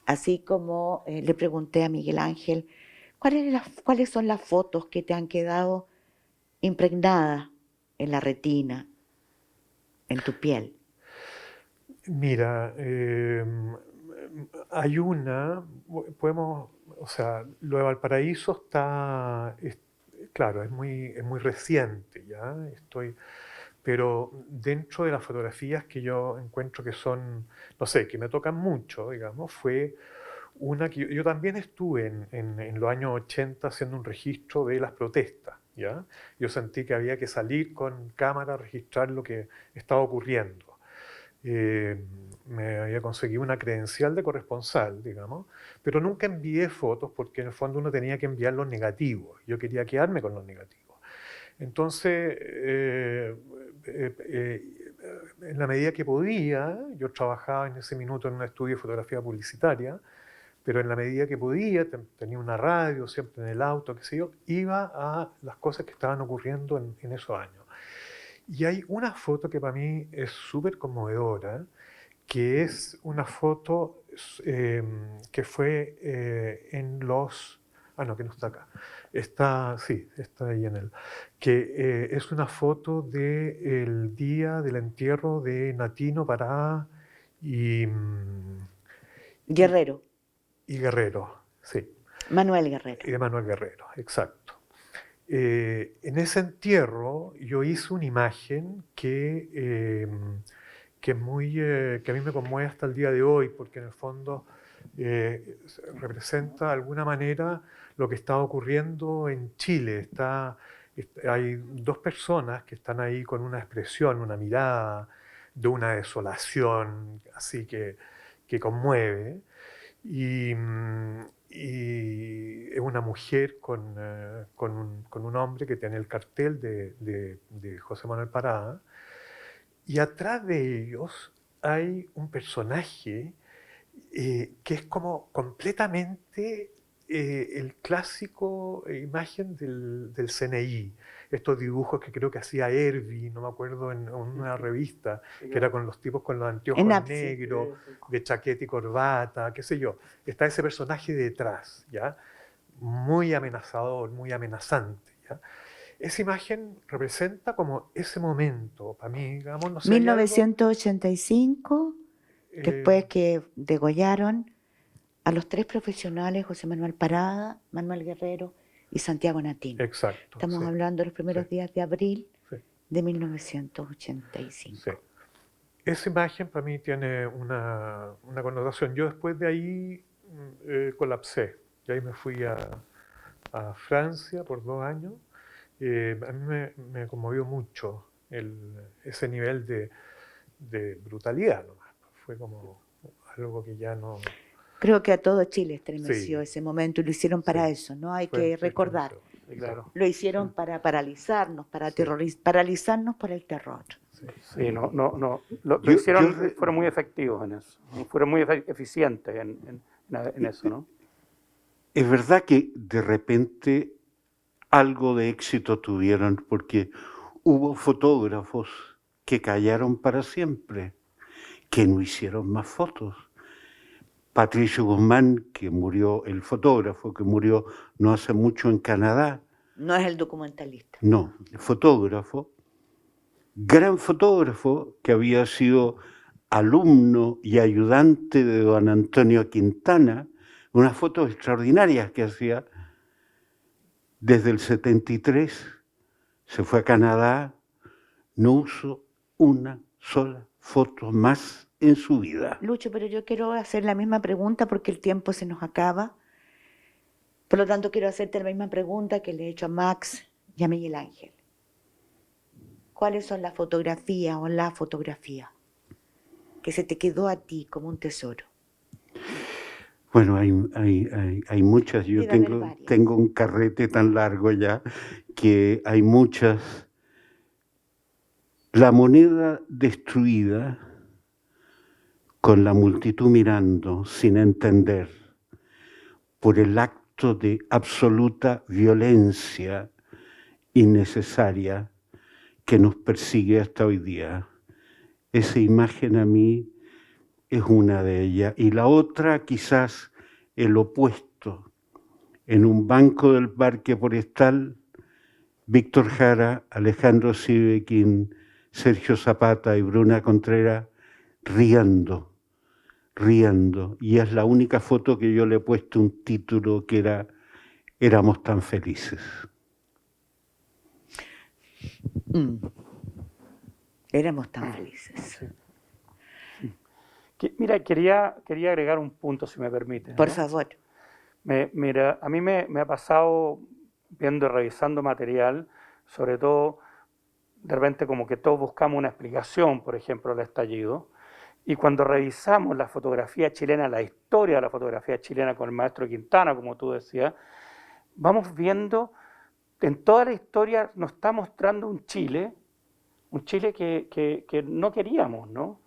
Así como le pregunté a Miguel Ángel, ¿cuáles son las fotos que te han quedado impregnadas en la retina, en tu piel? Mira, hay o sea, lo de Valparaíso claro, es muy reciente, ¿ya? Pero dentro de las fotografías que yo encuentro que son, no sé, que me tocan mucho, digamos, fue una que yo también estuve en los años 80 haciendo un registro de las protestas, ¿ya? Yo sentí que había que salir con cámara a registrar lo que estaba ocurriendo. Me había conseguido una credencial de corresponsal, digamos, pero nunca envié fotos porque en el fondo uno tenía que enviar los negativos. Yo quería quedarme con los negativos. Entonces, en la medida que podía, yo trabajaba en ese minuto en un estudio de fotografía publicitaria, pero en la medida que podía, tenía una radio siempre en el auto, qué sé yo, iba a las cosas que estaban ocurriendo en esos años. Y hay una foto que para mí es súper conmovedora, que es una foto que fue en los... Ah, no, que no está acá. Sí, está ahí en el... Que es una foto del día del entierro de Natino Pará y, Guerrero, y Guerrero, sí, Manuel Guerrero. y de Manuel Guerrero, exacto. En ese entierro yo hice una imagen que que a mí me conmueve hasta el día de hoy, porque en el fondo representa de alguna manera lo que está ocurriendo en Chile. Hay dos personas que están ahí con una expresión, una mirada de una desolación, así que conmueve. Y es una mujer con un hombre que tiene el cartel de José Manuel Parada. Y atrás de ellos hay un personaje que es como completamente el clásico imagen del CNI. Estos dibujos que creo que hacía Herbie, no me acuerdo, en una revista, que era con los tipos con los anteojos En Apsi. negros, de chaqueta y corbata, qué sé yo. Está ese personaje detrás, ¿ya? Muy amenazador, muy amenazante, ¿ya? Esa imagen representa como ese momento, para mí, digamos, no sé, hay algo, 1985, después eh, que degollaron a los 3 profesionales, José Manuel Parada, Manuel Guerrero y Santiago Natino. exacto, Estamos sí, hablando de los primeros sí, días de abril sí, de 1985. sí. Esa imagen para mí tiene una connotación. Yo después de ahí colapsé. Y ahí me fui a Francia por 2 años. A mí me conmovió mucho ese nivel de brutalidad nomás. Fue como algo que ya no... Creo que a todo Chile estremeció Sí, ese momento y lo hicieron para sí, eso, ¿no? Hay fue que recordar. estremeció. Sí, claro. Lo hicieron para paralizarnos, para Sí. paralizarnos por el terror. Sí. Sí, no. Lo Yo hicieron, re- fueron muy efectivos en eso, ¿no? Fueron muy eficientes en eso, ¿no? Es verdad que de repente algo de éxito tuvieron porque hubo fotógrafos que callaron para siempre, que no hicieron más fotos. Patricio Guzmán, que murió, el fotógrafo que murió no hace mucho en Canadá, No es el documentalista. no, fotógrafo, gran fotógrafo que había sido alumno y ayudante de don Antonio Quintana, unas fotos extraordinarias que hacía desde el 73, se fue a Canadá, no usó una sola foto más en su vida. Lucho, pero yo quiero hacer la misma pregunta porque el tiempo se nos acaba. Por lo tanto, quiero hacerte la misma pregunta que le he hecho a Max y a Miguel Ángel. ¿Cuáles son las fotografías o la fotografía que se te quedó a ti como un tesoro? Bueno, hay muchas. Yo Debe haber varias. tengo un carrete tan largo ya que hay muchas. La moneda destruida, con la multitud mirando sin entender, por el acto de absoluta violencia innecesaria que nos persigue hasta hoy día. Esa imagen a mí es una de ellas. Y la otra, quizás el opuesto. En un banco del Parque Forestal, Víctor Jara, Alejandro Sivekin, Sergio Zapata y Bruna Contreras riendo. Y es la única foto que yo le he puesto un título que era Éramos tan felices. Éramos tan felices. Mira, quería agregar un punto, si me permite. Por ¿no? favor. Mira, a mí me ha pasado viendo y revisando material, sobre todo de repente como que todos buscamos una explicación, por ejemplo, al estallido, y cuando revisamos la fotografía chilena, la historia de la fotografía chilena con el maestro Quintana, como tú decías, vamos viendo, en toda la historia nos está mostrando un Chile que no queríamos, ¿no?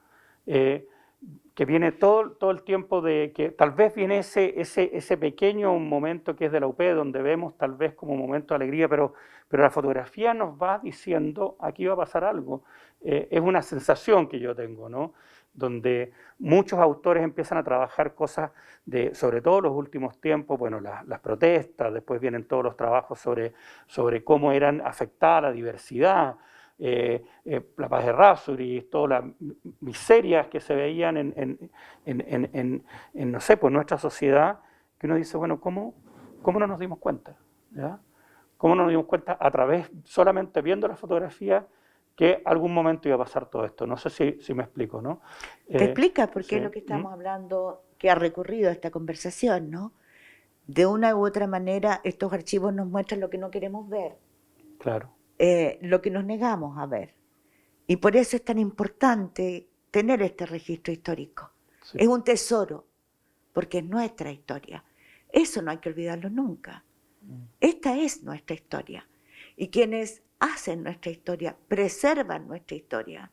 Que viene todo el tiempo de que tal vez viene ese pequeño momento que es de la UP, donde vemos tal vez como un momento de alegría, pero la fotografía nos va diciendo aquí va a pasar algo. Es una sensación que yo tengo, ¿no? Donde muchos autores empiezan a trabajar cosas sobre todo los últimos tiempos, bueno, las protestas, después vienen todos los trabajos sobre cómo eran afectada la diversidad, la paz de Rásuri, todas las miserias que se veían en no sé, pues nuestra sociedad, que uno dice, bueno, ¿cómo no nos dimos cuenta? ¿Ya? ¿Cómo no nos dimos cuenta a través, solamente viendo la fotografía, que algún momento iba a pasar todo esto? No sé si me explico, ¿no? Te explica por qué sí. es lo que estamos hablando, que ha recurrido a esta conversación, ¿no? De una u otra manera, estos archivos nos muestran lo que no queremos ver. Claro. Lo que nos negamos a ver. Y por eso es tan importante tener este registro histórico. Sí. Es un tesoro, porque es nuestra historia. Eso no hay que olvidarlo nunca. Esta es nuestra historia. Y quienes hacen nuestra historia, preservan nuestra historia,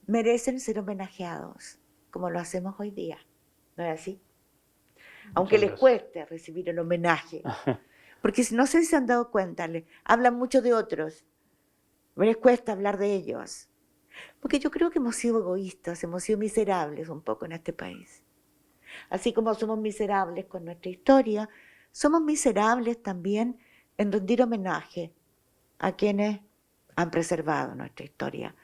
merecen ser homenajeados, como lo hacemos hoy día. ¿No es así? Aunque les cueste recibir el homenaje. Porque no sé si se han dado cuenta, hablan mucho de otros, pero les cuesta hablar de ellos. Porque yo creo que hemos sido egoístas, hemos sido miserables un poco en este país. Así como somos miserables con nuestra historia, somos miserables también en rendir homenaje a quienes han preservado nuestra historia,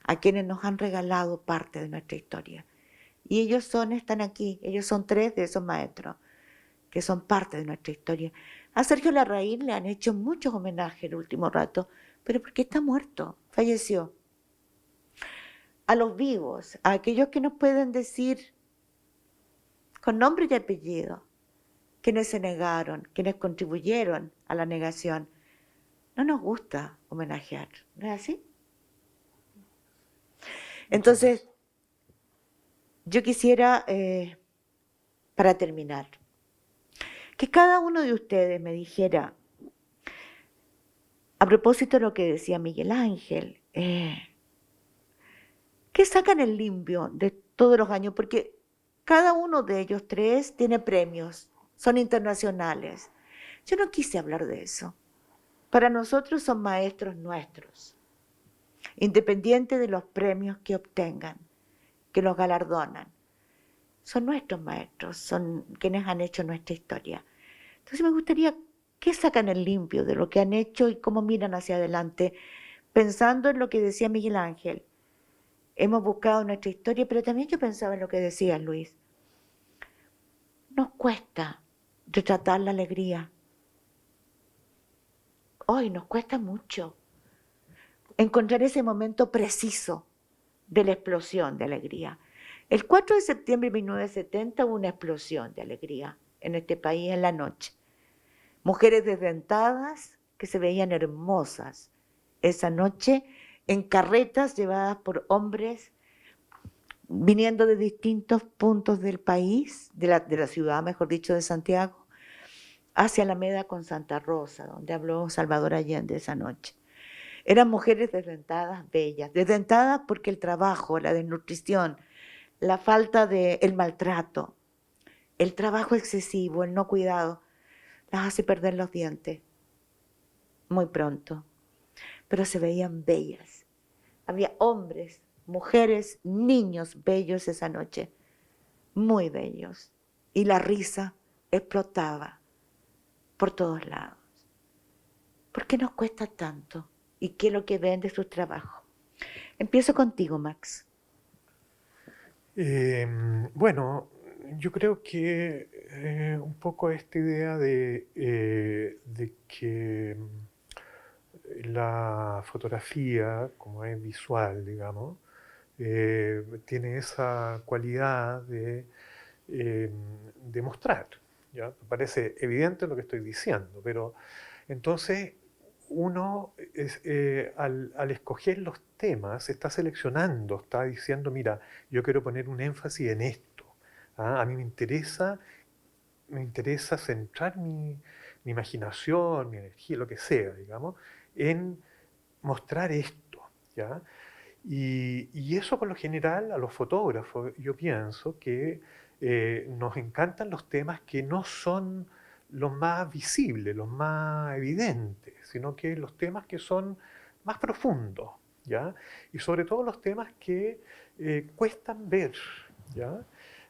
a quienes nos han regalado parte de nuestra historia. Y ellos están aquí, ellos son 3 de esos maestros que son parte de nuestra historia. A Sergio Larraín le han hecho muchos homenajes el último rato, pero porque está muerto, falleció. A los vivos, a aquellos que nos pueden decir con nombre y apellido, quienes se negaron, quienes contribuyeron a la negación. No nos gusta homenajear, ¿no es así? Entonces, yo quisiera para terminar, que cada uno de ustedes me dijera, a propósito de lo que decía Miguel Ángel, ¿qué sacan en limpio de todos los años? Porque cada uno de ellos tres tiene premios, son internacionales. Yo no quise hablar de eso. Para nosotros son maestros nuestros, independiente de los premios que obtengan, que los galardonan. Son nuestros maestros, son quienes han hecho nuestra historia. Entonces me gustaría, ¿qué sacan en limpio de lo que han hecho y cómo miran hacia adelante? Pensando en lo que decía Miguel Ángel. Hemos buscado nuestra historia, pero también yo pensaba en lo que decía Luis. Nos cuesta retratar la alegría. Hoy nos cuesta mucho encontrar ese momento preciso de la explosión de alegría. El 4 de septiembre de 1970 hubo una explosión de alegría en este país en la noche. Mujeres desdentadas que se veían hermosas esa noche en carretas llevadas por hombres viniendo de distintos puntos del país, de la ciudad, mejor dicho, de Santiago, hacia Alameda con Santa Rosa, donde habló Salvador Allende esa noche. Eran mujeres desdentadas, bellas, desdentadas porque el trabajo, la desnutrición, la falta el maltrato, el trabajo excesivo, el no cuidado, las hace perder los dientes muy pronto. Pero se veían bellas. Había hombres, mujeres, niños bellos esa noche, muy bellos. Y la risa explotaba por todos lados. ¿Por qué nos cuesta tanto? ¿Y qué es lo que ven de sus trabajos? Empiezo contigo, Max. Bueno, yo creo que un poco esta idea de que la fotografía, como es visual, digamos, tiene esa cualidad de mostrar. ¿Ya? Me parece evidente lo que estoy diciendo, pero entonces uno al escoger los temas está seleccionando, está diciendo, mira, yo quiero poner un énfasis en esto. ¿Ah? A mí me interesa centrar mi imaginación, mi energía, lo que sea, digamos, en mostrar esto. ¿Ya? Y eso por lo general a los fotógrafos, yo pienso que nos encantan los temas que no son los más visibles, los más evidentes, sino que los temas que son más profundos, ¿ya? Y sobre todo los temas que cuestan ver, ¿ya?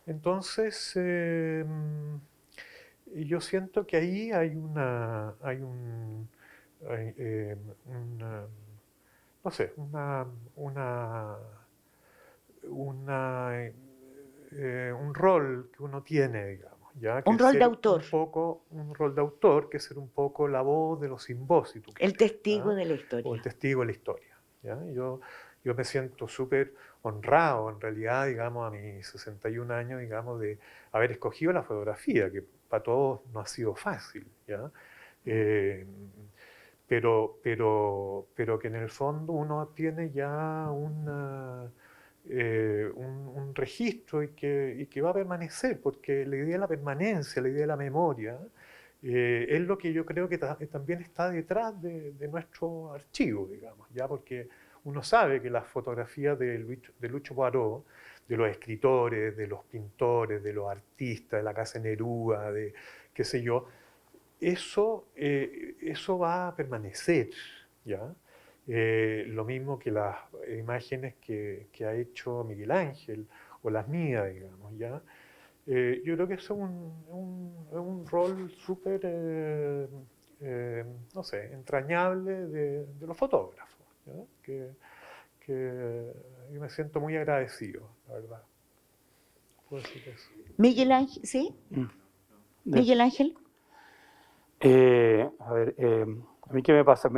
Entonces, yo siento que ahí hay una no sé, un rol que uno tiene, digamos, ¿ya? Que Un rol de ser autor. un rol de autor, que es ser un poco la voz de los simbósitos. El testigo ¿Ah? de la O el historia. testigo de la historia. ¿Ya? Yo me siento súper honrado, en realidad, digamos, a mis 61 años, digamos, de haber escogido la fotografía, que para todos no ha sido fácil, ¿ya? Pero que en el fondo uno tiene ya un registro y que va a permanecer, porque la idea de la permanencia, la idea de la memoria, es lo que yo creo que también está detrás de nuestro archivo, digamos, ¿ya? Porque uno sabe que las fotografías de Lucho Poirot, de los escritores, de los pintores, de los artistas, de la Casa Neruda, de qué sé yo, eso va a permanecer, ¿ya? Lo mismo que las imágenes que ha hecho Miguel Ángel o las mías, digamos, ¿ya? Yo creo que eso es un rol súper, no sé, entrañable de los fotógrafos, ¿ya? Que yo me siento muy agradecido, la verdad. Puedo decir eso. Miguel Ángel, ¿sí? Miguel Ángel. A ver, a mí qué me pasa.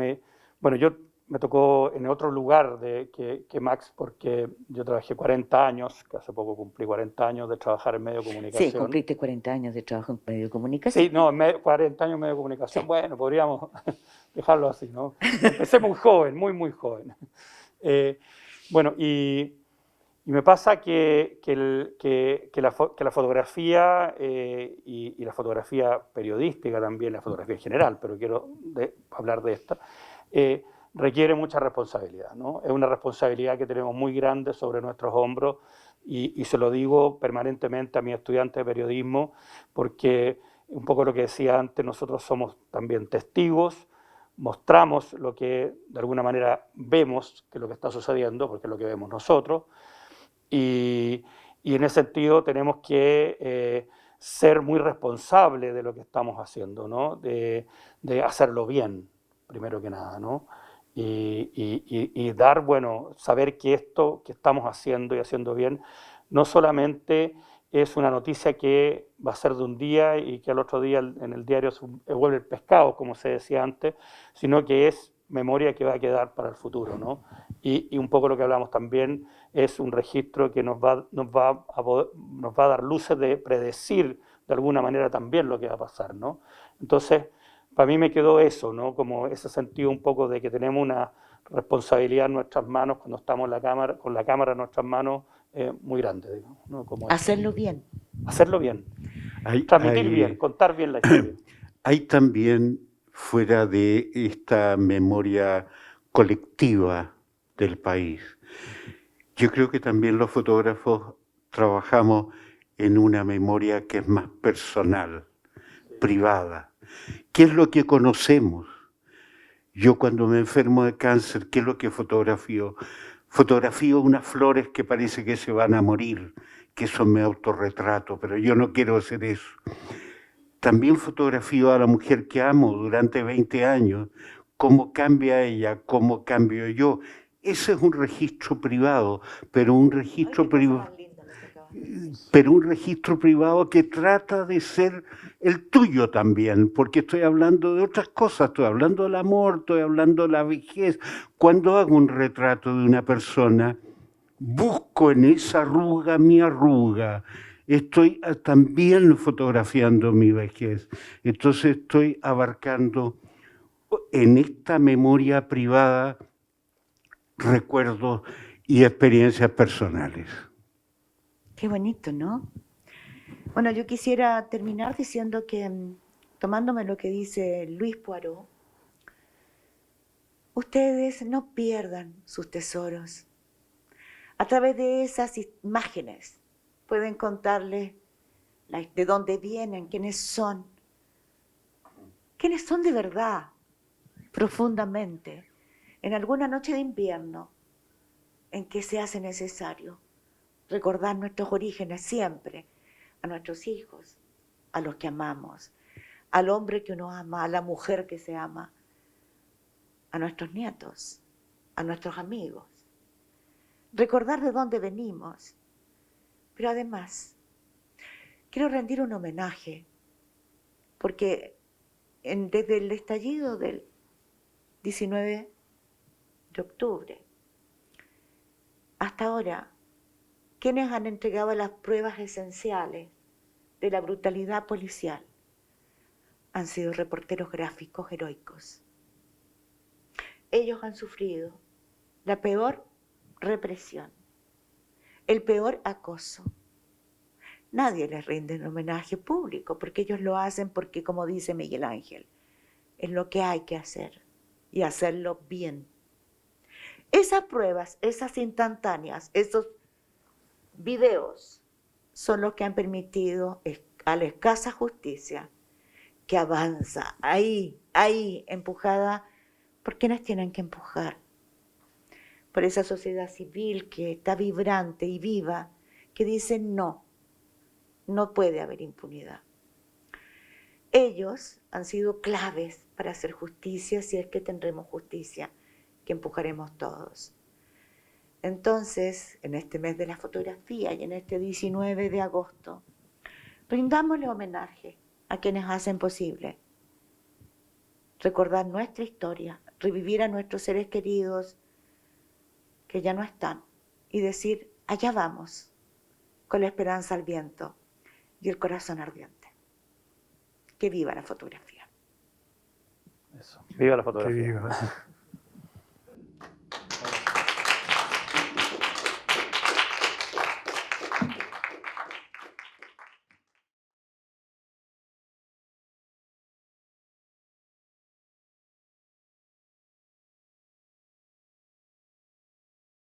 Bueno, yo me tocó en otro lugar que Max, porque yo trabajé 40 años, que hace poco cumplí 40 años de trajar en medio de comunicación. Sí, cumpliste 40 años de trabajo en medio de comunicación. Sí, no, 40 años en medio de comunicación. Sí. Bueno, podríamos dejarlo así, ¿no? Empecé muy joven, muy joven. Bueno, y Y me pasa que la fotografía y la fotografía periodística también, la fotografía en general, pero quiero hablar de esta, requiere mucha responsabilidad, ¿no? Es una responsabilidad que tenemos muy grande sobre nuestros hombros y se lo digo permanentemente a mis estudiantes de periodismo porque un poco lo que decía antes, nosotros somos también testigos, mostramos lo que de alguna manera vemos que es lo que está sucediendo, porque es lo que vemos nosotros, y en ese sentido tenemos que ser muy responsables de lo que estamos haciendo, ¿no? De hacerlo bien, primero que nada, ¿no? Y dar, bueno, saber que esto que estamos haciendo y haciendo bien, no solamente es una noticia que va a ser de un día y que al otro día en el diario se vuelve el pescado, como se decía antes, sino que es memoria que va a quedar para el futuro, ¿no? Y un poco lo que hablamos también es un registro que nos va a dar luces de predecir de alguna manera también lo que va a pasar, ¿no? Entonces, para mí me quedó eso, ¿no? Como ese sentido un poco de que tenemos una responsabilidad en nuestras manos cuando estamos con la cámara en nuestras manos muy grande, digamos, ¿no? Como Hacerlo bien. hacerlo bien, Hay, transmitir bien, contar bien la historia. hay también, fuera de esta memoria colectiva del país, yo creo que también los fotógrafos trabajamos en una memoria que es más personal, privada. ¿Qué es lo que conocemos? Yo cuando me enfermo de cáncer, ¿qué es lo que fotografío? Fotografío unas flores que parece que se van a morir, que eso me autorretrato, pero yo no quiero hacer eso. También fotografío a la mujer que amo durante 20 años, cómo cambia ella, cómo cambio yo. Ese es un registro privado, pero un registro privado, que trata de ser el tuyo también, porque estoy hablando de otras cosas, estoy hablando del amor, estoy hablando de la vejez. Cuando hago un retrato de una persona, busco en esa arruga mi arruga. Estoy también fotografiando mi vejez. Entonces estoy abarcando en esta memoria privada recuerdos y experiencias personales. Qué bonito, ¿no? Bueno, yo quisiera terminar diciendo que, tomándome lo que dice Luis Poirot, ustedes no pierdan sus tesoros. A través de esas imágenes pueden contarles de dónde vienen, quiénes son de verdad, profundamente, en alguna noche de invierno en que se hace necesario recordar nuestros orígenes siempre, a nuestros hijos, a los que amamos, al hombre que uno ama, a la mujer que se ama, a nuestros nietos, a nuestros amigos. Recordar de dónde venimos, pero además quiero rendir un homenaje, porque desde el estallido del 19 de octubre hasta ahora, quienes han entregado las pruebas esenciales de la brutalidad policial han sido reporteros gráficos heroicos. Ellos han sufrido la peor represión, el peor acoso. Nadie les rinde un homenaje público porque ellos lo hacen porque, como dice Miguel Ángel, es lo que hay que hacer y hacerlo bien. Esas pruebas, esas instantáneas, esos videos son los que han permitido a la escasa justicia que avanza ahí, empujada por quienes tienen que empujar, por esa sociedad civil que está vibrante y viva, que dice no puede haber impunidad. Ellos han sido claves para hacer justicia, si es que tendremos justicia, que empujaremos todos. Entonces, en este mes de la fotografía y en este 19 de agosto, rindámosle homenaje a quienes hacen posible recordar nuestra historia, revivir a nuestros seres queridos que ya no están y decir, allá vamos, con la esperanza al viento y el corazón ardiente. Que viva la fotografía. Eso. Viva la Que fotografía. viva.